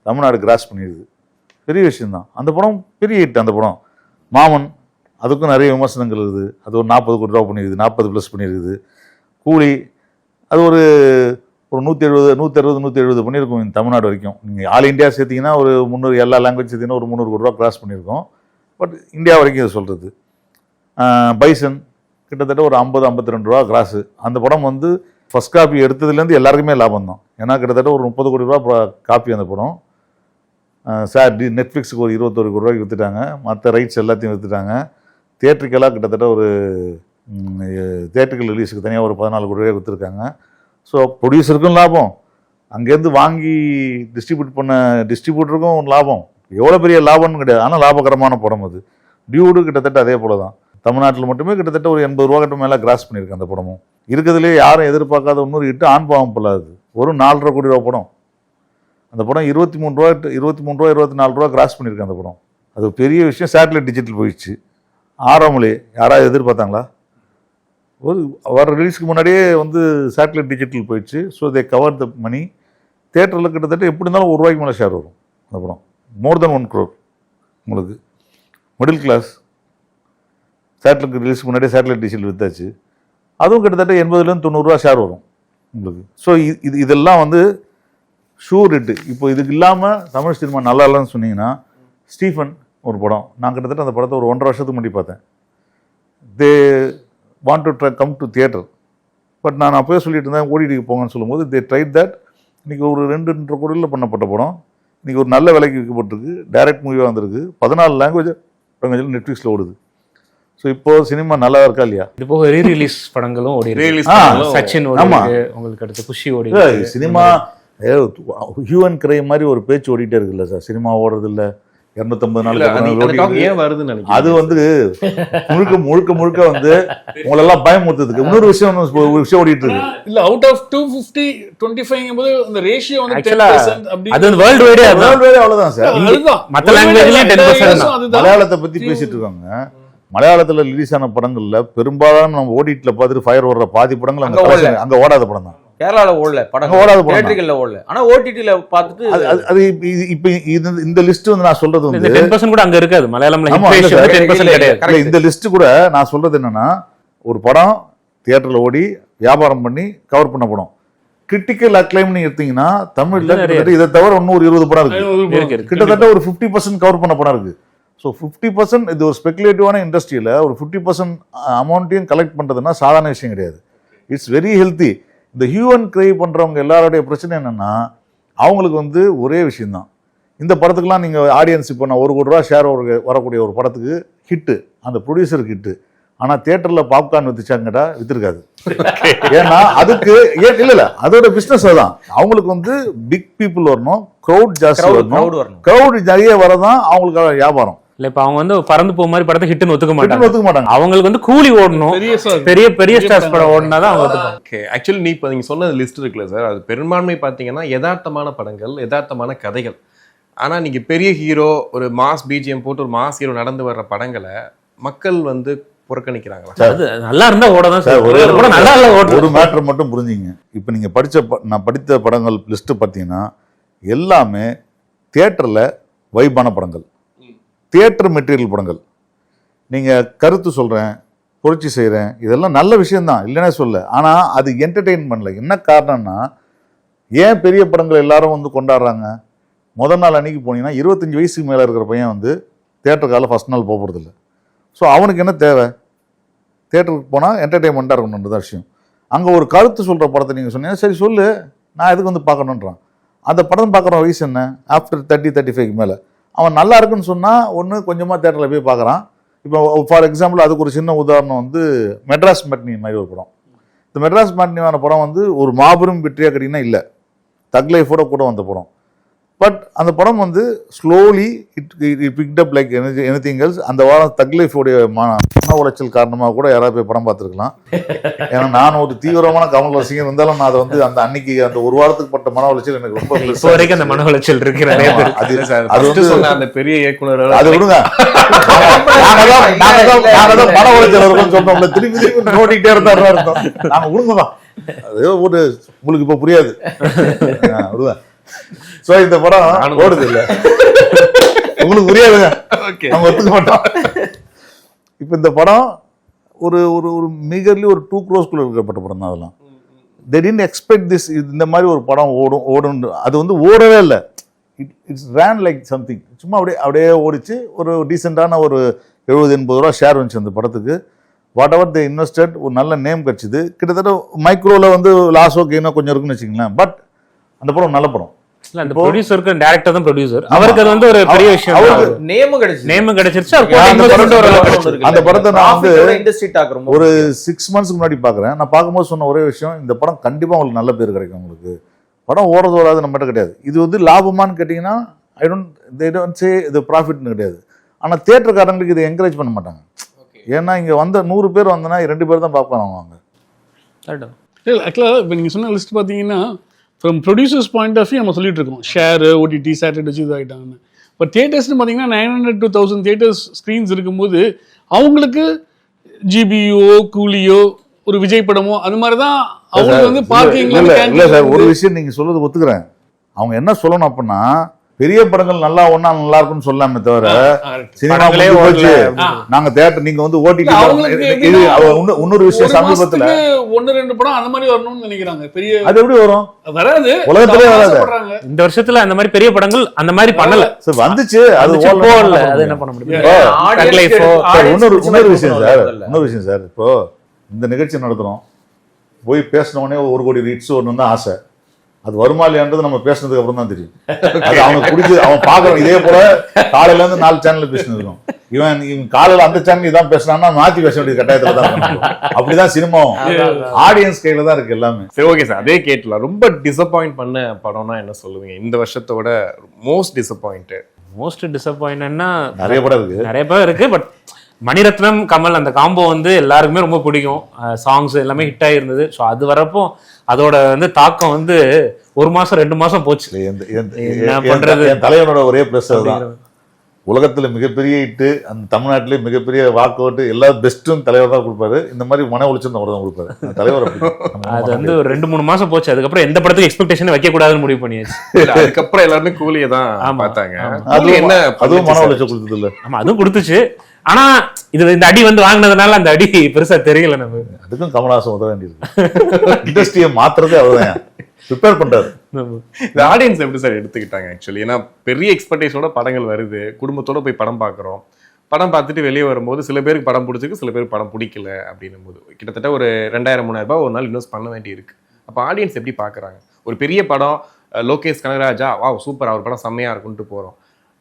தமிழ்நாடு கிராஸ் பண்ணிடுது. பெரிய விஷயம்தான். அந்த படம் பெரிய ஹிட். அந்த படம் மாமன், அதுக்கும் நிறைய விமர்சனங்கள் இருக்குது. அது ஒரு 40 கோடி ரூபா பண்ணியிருக்குது, 40+ பண்ணியிருக்குது. கூலி அது ஒரு 160 பண்ணியிருக்கோம் இந்த தமிழ்நாடு வரைக்கும். நீங்கள் ஆல் இந்தியா சேர்த்திங்கன்னா ஒரு 300, எல்லா லாங்குவேஜ் சேர்த்திங்கன்னா ஒரு 300 கோடி ரூபா கிராஸ் பண்ணியிருக்கோம். பட் இந்தியா வரைக்கும் இது சொல்கிறது. பைசன் கிட்டத்தட்ட ஒரு 50-52 ரூபா கிராஸு. அந்த படம் வந்து ஃபஸ்ட் காப்பி எடுத்ததுலேருந்து எல்லாருக்குமே லாபம் தான். ஏன்னா கிட்டத்தட்ட ஒரு 30 கோடி ரூபா காப்பி அந்த படம். சார் நெட்ஃப்ளிக்ஸுக்கு ஒரு 21 கோடி ரூபாய்க்கு விற்றுட்டாங்க. மற்ற ரைட்ஸ் எல்லாத்தையும் விற்றுட்டாங்க. தியேட்ரிக்கலாக கிட்டத்தட்ட ஒரு தியேட்ரிக்கல் ரிலீஸுக்கு தனியாக ஒரு 14 கோடி ரூபாய் விற்றுருக்காங்க. ஸோ ப்ரொடியூசருக்கும் லாபம், அங்கேருந்து வாங்கி டிஸ்ட்ரிபியூட் பண்ண டிஸ்ட்ரிபியூட்டருக்கும் லாபம். எவ்வளோ பெரிய லாபம்னு கிடையாது, ஆனால் லாபகரமான படம் அது. டியூடு கிட்டத்தட்ட அதே போல தான். தமிழ்நாட்டில் மட்டுமே கிட்டத்தட்ட ஒரு 80 ரூபா கிட்ட மேலே கிராஸ் பண்ணியிருக்கு அந்த படமும். இருக்கிறதுலே யாரும் எதிர்பார்க்காத இன்னொரு ஹிட்டு ஆண் பாவம் பொல்லாது. ஒரு 4.5 கோடி ரூபா படம். அந்த படம் 23 ரூபா 24 ரூபா கிராஸ் பண்ணியிருக்கு அந்த படம். அது பெரிய விஷயம். சேட்டலைட் டிஜிட்டல் போயிடுச்சு. ஆறாமலே யாராவது எதிர்பார்த்தாங்களா? ஒரு வர ரிலீஸ்க்கு முன்னாடியே வந்து சேட்டலைட் டிஜிட்டல் போயிடுச்சு. ஸோ தே கவர் த மணி. தேட்டரில் கிட்டத்தட்ட எப்படி இருந்தாலும் 1 ரூபாய்க்கு மேலே ஷேர் வரும் அந்த படம். மோர் தென் 1 crore உங்களுக்கு. மிடில் கிளாஸ் சேட்டலைட் ரிலீஸ்க்கு முன்னாடியே சேட்டலைட் டிஜிட்டல் வித்தாச்சு. அதுவும் கிட்டத்தட்ட 80-90 ரூபா ஷேர் வரும் உங்களுக்கு. ஸோ இதெல்லாம் வந்து ஷூர் ஹிட்டு. இப்போ இதுக்கு இல்லாமல் தமிழ் சினிமா நல்லா இல்லைன்னு சொன்னீங்கன்னா, ஸ்டீஃபன் ஒரு படம், நான் கிட்டத்தட்ட அந்த படத்தை ஒரு 1.5 வருஷத்துக்கு முன்னாடி பார்த்தேன். They want to come to theatre. But நான் அப்போயே சொல்லிட்டு இருந்தேன் ஓடிடிக்கு போங்கன்னு சொல்லும்போது தே ட்ரைட் தட். இன்றைக்கி ஒரு 2-2.5 கோடியில் பண்ணப்பட்ட படம் இன்றைக்கி ஒரு நல்ல விலைக்கு விற்கப்பட்டிருக்கு. டைரக்ட் மூவியாக வந்திருக்கு. 14 லாங்குவேஜ் நெட்ஃப்ளிக்ஸில் ஓடுது. ஸோ இப்போ சினிமா நல்லா இருக்கா இல்லையா? இது போக ரீரிலீஸ் படங்களும் ஓடி Re-release சச்சின் ஓடி உங்களுக்கு அடுத்து குஷி ஓடி சினிமா ஹியூ அண்ட் கிரை மாதிரி ஒரு பேச்சு ஓடிட்டே இருக்குல்ல சார். சினிமா ஓடுறது இல்லை, 250 நாள் ஏன் வருதுன்னு நினைக்கிறேன். அது வந்து முழுக்க வந்து உங்களெல்லாம் பயமுறுத்துறதுக்கு இன்னொரு விஷயம் ஓடிட்டு இருக்கு. இல்ல அவுட் ஆஃப் 250 25 போது அந்த ரேஷியோ வந்து 10% அப்படி. அது வேர்ல்ட் வைடே அவ்வளவுதான் சார். அதுதான் மத்த லாங்குவேஜ்லயும் 10% தான். மலையாளத்தை பத்தி பேசிட்டு இருக்காங்க. மலையாளத்துல ரிலீஸ் ஆன படங்கள்ல பெரும்பாலான நம்ம ஓடிடில பார்த்துட்டு ஃபயர் வர்ற பாதி படங்கள் அங்க ஓடாத படம் தான். கேரளால ஓடல படம், ஓடாத படம், தியேட்டரிக்கல்ல ஓடல. ஆனா ஓடிடில பார்த்துட்டு அது இப்ப இந்த லிஸ்ட் வந்து நான் சொல்றது வந்து 10% கூட அங்க இருக்காது. மலையாளம்ல hit ratio 10% கிடையாது. இந்த லிஸ்ட் கூட நான் சொல்றது என்னன்னா, ஒரு படம் தியேட்டர்ல ஓடி வியாபாரம் பண்ணி கவர் பண்ண படம் கிரிட்டிக்கல் அக்ளைம் நீங்க எடுத்தீங்கன்னா தமிழ்ல இதை தவிர இன்னும் ஒரு 20 படம் இருக்கு. கிட்டத்தட்ட ஒரு 50% கவர் பண்ண படம் இருக்கு. ஸோ 50% இது ஒரு ஸ்பெகுலேட்டிவான இண்டஸ்ட்ரியில் ஒரு 50% அமௌண்ட்டையும் கலெக்ட் பண்ணுறதுன்னா சாதாரண விஷயம் கிடையாது. It's very healthy. இந்த ஹியூ அண்ட் கிரை பண்ணுறவங்க எல்லாருடைய பிரச்சனை என்னென்னா, அவங்களுக்கு வந்து ஒரே விஷயம்தான். இந்த படத்துக்குலாம் நீங்கள் ஆடியன்ஸ் இப்போ நான் 1 கோடி ரூபா ஷேர் வரக்கூடிய ஒரு படத்துக்கு ஹிட்டு, அந்த ப்ரொடியூசருக்கு ஹிட்டு. ஆனால் தியேட்டரில் பாப்கார்ன் வித்துச்சாங்கடா வித்துருக்காது. ஏன்னா அதுக்கு இல்லை அதோட பிஸ்னஸ் அதுதான். அவங்களுக்கு வந்து பிக் பீப்புள் வரணும், க்ரௌட் ஜாஸ்தி வரணும். க்ரௌட் நிறைய வரதான் அவங்களுக்கு வியாபாரம். இல்ல இப்ப அவங்க வந்து பறந்து போற மாதிரி படத்தை ஹிட்னு ஒத்துக்க மாட்டாங்க. அவங்களுக்கு வந்து கூலி ஓடணும், பெரிய ஸ்டார்ஸ் படம் ஓடினாதான் அவங்க ஒத்துப்பாங்க. ஓகே, ஆக்சுவலி நீ இப்போ நீங்கள் சொன்ன லிஸ்ட் இருக்குல்ல சார், அது பெரும்பான்மை பார்த்தீங்கன்னா யதார்த்தமான படங்கள், யதார்த்தமான கதைகள். ஆனால் நீங்கள் பெரிய ஹீரோ, ஒரு மாஸ் பிஜிஎம் போட்டு ஒரு மாஸ் ஹீரோ நடந்து வர்ற படங்களை மக்கள் வந்து புறக்கணிக்கிறாங்களா? அது நல்லா இருந்தா ஓடதான் சார். ஒரு மேட்டர் மட்டும் புரிஞ்சுங்க. இப்போ நீங்க நான் படித்த படங்கள் லிஸ்ட் பார்த்தீங்கன்னா எல்லாமே தியேட்டர்ல வைபான படங்கள், தியேட்டர் மெட்டீரியல் படங்கள். நீங்க கருத்து சொல்றேன், புரட்சி செய்கிறேன், இதெல்லாம் நல்ல விஷயம்தான், இல்லைன்னே சொல்ல. ஆனால் அது என்டர்டெயின் பண்ணல. என்ன காரணம்னா, ஏன் பெரிய படங்கள் எல்லாரும் வந்து கொண்டாடுறாங்க? முதல் நாள் அன்னைக்கு போனீங்கன்னா 25 வயசுக்கு மேலே இருக்கிற பையன் வந்து தியேட்டருக்கால ஃபஸ்ட் நாள் போகிறது இல்லை. ஸோ அவனுக்கு என்ன தேவை? தியேட்டருக்கு போனால் என்டர்டெயின்மெண்ட்டாக இருக்கணுன்றது விஷயம். அங்கே ஒரு கருத்து சொல்கிற படத்தை நீங்கள் சொன்னீங்கன்னா சரி சொல்லு, நான் எதுக்கு வந்து பார்க்கணுன்றான். அந்த படம் பார்க்குற வயசு என்ன? ஆஃப்டர் 30-35 மேலே. அவன் நல்லா இருக்குன்னு சொன்னால் ஒன்று கொஞ்சமாக தியேட்டரில் போய் பார்க்குறான். இப்போ ஃபார் எக்ஸாம்பிள் அதுக்கு ஒரு சின்ன உதாரணம் வந்து மெட்ராஸ் மேட்னி மாதிரி ஒரு படம். இந்த மெட்ராஸ் மேட்னியான படம் வந்து ஒரு மாபெரும் வெற்றியாக கேட்டிங்கன்னா இல்லை, தக் லைஃபோட கூட வந்த படம். பட் அந்த படம் வந்து slowly it picked up like anything else. அந்த வாரம் தக் லைஃபோடைய மன உளைச்சல் காரணமாக கூட யாராவது போய் படம் பார்த்துருக்கலாம். ஏன்னா நான் ஒரு தீவிரமான கமல் ரசிகர் இருந்தாலும் நான் அதை வந்து அந்த அன்னைக்கு அந்த ஒரு வாரத்துக்கு பட்ட மன உளைச்சல் எனக்கு ரொம்ப இப்போ வரைக்கும் அந்த மன உளைச்சல் இருக்கு நிறைய பேர். அது வந்து சொன்ன அந்த பெரிய இயக்குனர் அது விடுங்க, நாங்க தான் மன உளைச்சல் இருக்கும்னு சொன்னோம்ல, திருப்பி திருப்பி நோண்டிக்கிட்டே இருந்தாரு அர்த்தம். நாங்க விடுங்கதான், அது ஒரு உங்களுக்கு இப்போ புரியாது விடுங்க. சோ இந்த படம் ஓடுது இல்ல, உங்களுக்கு புரியாதுங்க, நம்ம ஒத்துக்க மாட்டோம். இப்ப இந்த படம் ஒரு ஒரு ஒரு மிகர்லி ஒரு 2 crores இருக்கப்பட்ட படம் தான். அதெல்லாம் they didn't expect this. இந்த மாதிரி ஒரு படம் ஓடும் அது வந்து ஓடவே இல்லை. It's ran like something. சும்மா அப்படியே ஓடிச்சு. ஒரு டீசெண்டான ஒரு 70-80 ரூபா ஷேர் வந்துச்சு அந்த படத்துக்கு. வாட் எவர் தே இன்வெஸ்டட், ஒரு நல்ல நேம் கிடைச்சிது. கிட்டத்தட்ட மைக்ரோவில் வந்து லாஸோ கெயினோ கொஞ்சம் இருக்குன்னு வச்சுங்களேன். பட் அந்த படம் நல்ல படம். இல்ல அந்த ப்ரொடியூசருக்கு டைரக்டர் தான் ப்ரொடியூசர், அவருக்கு அது வந்து ஒரு பெரிய விஷயம். அவருக்கு நேம் கிடைச்சிருச்சு. அந்த படத்தை நான் வந்து இண்டஸ்ட்ரி டாக் ஒரு 6 monthsக்கு முன்னாடி பாக்குறேன். நான் பார்க்கும்போது சொன்ன ஒரே விஷயம், இந்த படம் கண்டிப்பா உங்களுக்கு நல்ல பேர் கிடைக்கும். உங்களுக்கு படம் ஓடுறது வராது நம்மகிட்ட கிடையாது. இது வந்து லாபமானு கேட்டீங்கன்னா they don't say இது ப்ராஃபிட்னு கிடையாது. ஆனா தியேட்டர்காரங்களுக்கு இதை என்கரேஜ் பண்ண மாட்டாங்க. ஏன்னா இங்க வந்த 100 பேர் வந்தனா 2 பேர் தான் பார்ப்பாங்க அவங்க. ஆக்சுவலாக இப்போ நீங்கள் சொன்ன லிஸ்ட் பார்த்தீங்கன்னா from producers point of view நம்ம சொல்லிட்டு இருக்கோம் ஷேர் ஓடிடி சேட்டலைட் வச்சு இதாகிட்டாங்கன்னு. இப்போ தியேட்டர்ஸ்னு பார்த்தீங்கன்னா 900 to 1000 தியேட்டர்ஸ் ஸ்க்ரீன்ஸ் இருக்கும்போது அவங்களுக்கு ஜிபியோ கூலியோ ஒரு விஜய் படமோ அது மாதிரி தான் அவங்களுக்கு வந்து பார்க்கிங்ல. இல்லை சார், ஒரு விஷயம் நீங்கள் சொல்றது ஒத்துக்கிறேன். அவங்க என்ன சொல்லணும் அப்படின்னா, பெரிய படங்கள் நல்லா ஒன்னா நல்லா இருக்குன்னு சொல்லாமே தவிர சினிமா போச்சு நாங்க தியேட்டர் நீங்க வந்து ஓடிடி. இன்னொரு விஷயம், சமீபத்துல 1-2 படம் அந்த மாதிரி வரணும்னு நினைக்கிறாங்க. பெரிய அது எப்படி வரும்? வராது, உலகத்திலே வராது. இந்த வருஷத்துல அந்த மாதிரி பெரிய படங்கள் அந்த மாதிரி பண்ணல. வந்துச்சு, அது போடல. அது என்ன பண்ண முடியும்? இன்னொரு விஷயம் சார், இப்போ இந்த நிகழ்ச்சி நடத்துறோம், போய் பேசினோடனே 1 கோடி ரீட்ஸ் ஒன்று தான் ஆசை. அது வருமா இல்லையான்றது நம்ம பேசினதுக்கு அப்புறம் தான் தெரியும். அது அவனுக்கு பிடிச்சி அவன் பார்க்கணும். இதே போல காலையில இருந்து 4 சேனல்ல பேசினதுக்கும் இவன் காலையில அந்த சேனல் இதான் பேசினான்னா மாத்தி பேச வேண்டிய கட்டாயத்துல தான். அப்படிதான் சினிமாவும் ஆடியன்ஸ் கையில தான் இருக்கு எல்லாமே. சரி, ஓகே சார், அதே கேட்கலாம். ரொம்ப டிசப்பாயிண்ட் பண்ண படம்னா என்ன சொல்லுவீங்க? இந்த வருஷத்தோட மோஸ்ட் டிசப்பாயிண்ட்னா நிறைய படம் இருக்கு. பட் மணிரத்னம் கமல் அந்த காம்போ வந்து எல்லாருக்குமே ரொம்ப பிடிக்கும். சாங்ஸ் எல்லாமே ஹிட் ஆகிருந்தது. ஸோ அது வரப்போ அதோட வந்து தாக்கம் வந்து 1 மாசம் 2 மாசம் போச்சு. என்ன பண்றது? என் தலைவனோட ஒரே பிளஸ் அதுதான். உலகத்துல மிகப்பெரிய ஹிட்டு, அந்த தமிழ்நாட்டிலே மிகப்பெரிய வாக் அவுட், எல்லா பெஸ்ட்டும் தலைவர் தான் கொடுப்பாரு. இந்த மாதிரி மன ஒளிச்சல் அவர் தான் கொடுப்பாரு தலைவர். அது வந்து ஒரு 2-3 மாசம் போச்சு. அதுக்கப்புறம் எந்த படத்துக்கு எக்ஸ்பெக்டேஷன் வைக்க கூடாதுன்னு முடிவு பண்ணியாச்சு. அதுக்கப்புறம் எல்லாருமே கூலியை தான் பார்த்தாங்க. அதுவும் மன உளைச்சல் கொடுத்தது இல்ல. ஆமா, அதுவும் கொடுத்துச்சு. ஆனா இந்த அடி வந்து வாங்கினதுனால அந்த அடி பெருசா தெரியல. நம்ம அதுக்கும் கமல்ஹாசன் உதவ வேண்டியது. இண்டஸ்ட்ரியை மாத்துறதே அவர்தான் ப்ரிப்பேர் பண்றாரு. இந்த ஆடியன்ஸ் எப்படி சார் எடுத்துக்கிட்டாங்க ஆக்சுவலி? ஏன்னா பெரிய எக்ஸ்பெக்டேஷனோட படங்கள் வருது, குடும்பத்தோட போய் படம் பார்க்குறோம். படம் பார்த்துட்டு வெளியே வரும்போது சில பேருக்கு படம் பிடிச்சிருக்கு, சில பேருக்கு படம் பிடிக்கல. அப்படின்னும் போது கிட்டத்தட்ட ஒரு 2000-3000 ரூபாய் ஒரு நாள் இன்வெஸ்ட் பண்ண வேண்டி இருக்கு. அப்போ ஆடியன்ஸ் எப்படி பார்க்குறாங்க? ஒரு பெரிய படம், லோகேஷ் கனகராஜா, வா சூப்பர், அவர் படம் செம்மையா இருக்குன்ட்டு போறோம்.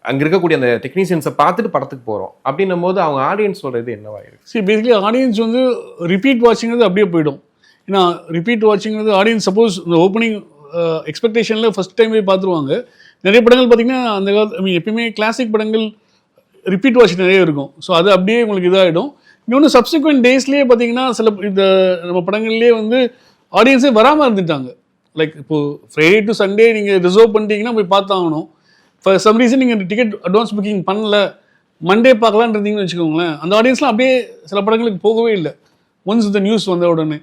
அங்க இருக்கக்கூடிய அந்த டெக்னீஷியன்ஸை பார்த்துட்டு படத்துக்கு போறோம். அப்படின்னும் போது அவங்க ஆடியன்ஸோட இது என்னவா இருக்கு? சரி, பேசிக்கலி ஆடியன்ஸ் வந்து ரிப்பீட் வாட்சிங் வந்து அப்படியே போயிடும். ஏன்னா ரிப்பீட் வாட்சிங் வந்து ஆடியன்ஸ் சப்போஸ் இந்த ஓப்பனிங் எக்ஸ்பெக்டேஷனில் ஃபர்ஸ்ட் டைம் போய் பார்த்துருவாங்க. நிறைய படங்கள் பார்த்தீங்கன்னா அந்த காலத்து எப்பயுமே கிளாசிக் படங்கள் ரிப்பீட் வாட்ச் நிறைய இருக்கும். ஸோ அது அப்படியே உங்களுக்கு இதாகிடும். இன்னொன்று சப்சிக்வெண்ட் டேஸ்லேயே பார்த்தீங்கன்னா சில இந்த நம்ம படங்கள்லேயே வந்து ஆடியன்ஸே வராமல் இருந்துட்டாங்க. லைக் இப்போது ஃப்ரைடே டு சண்டே நீங்கள் ரிசர்வ் பண்ணிட்டீங்கன்னா போய் பார்த்தாகணும். ஃபார் சம் ரீசன் நீங்கள் டிக்கெட் அட்வான்ஸ் புக்கிங் பண்ணல, மண்டே பார்க்கலான்னு இருந்தீங்கன்னு வச்சுக்கோங்களேன், அந்த ஆடியன்ஸ்லாம் அப்படியே சில படங்களுக்கு போகவே இல்லை ஒன்ஸ் இந்த நியூஸ் வந்த உடனே.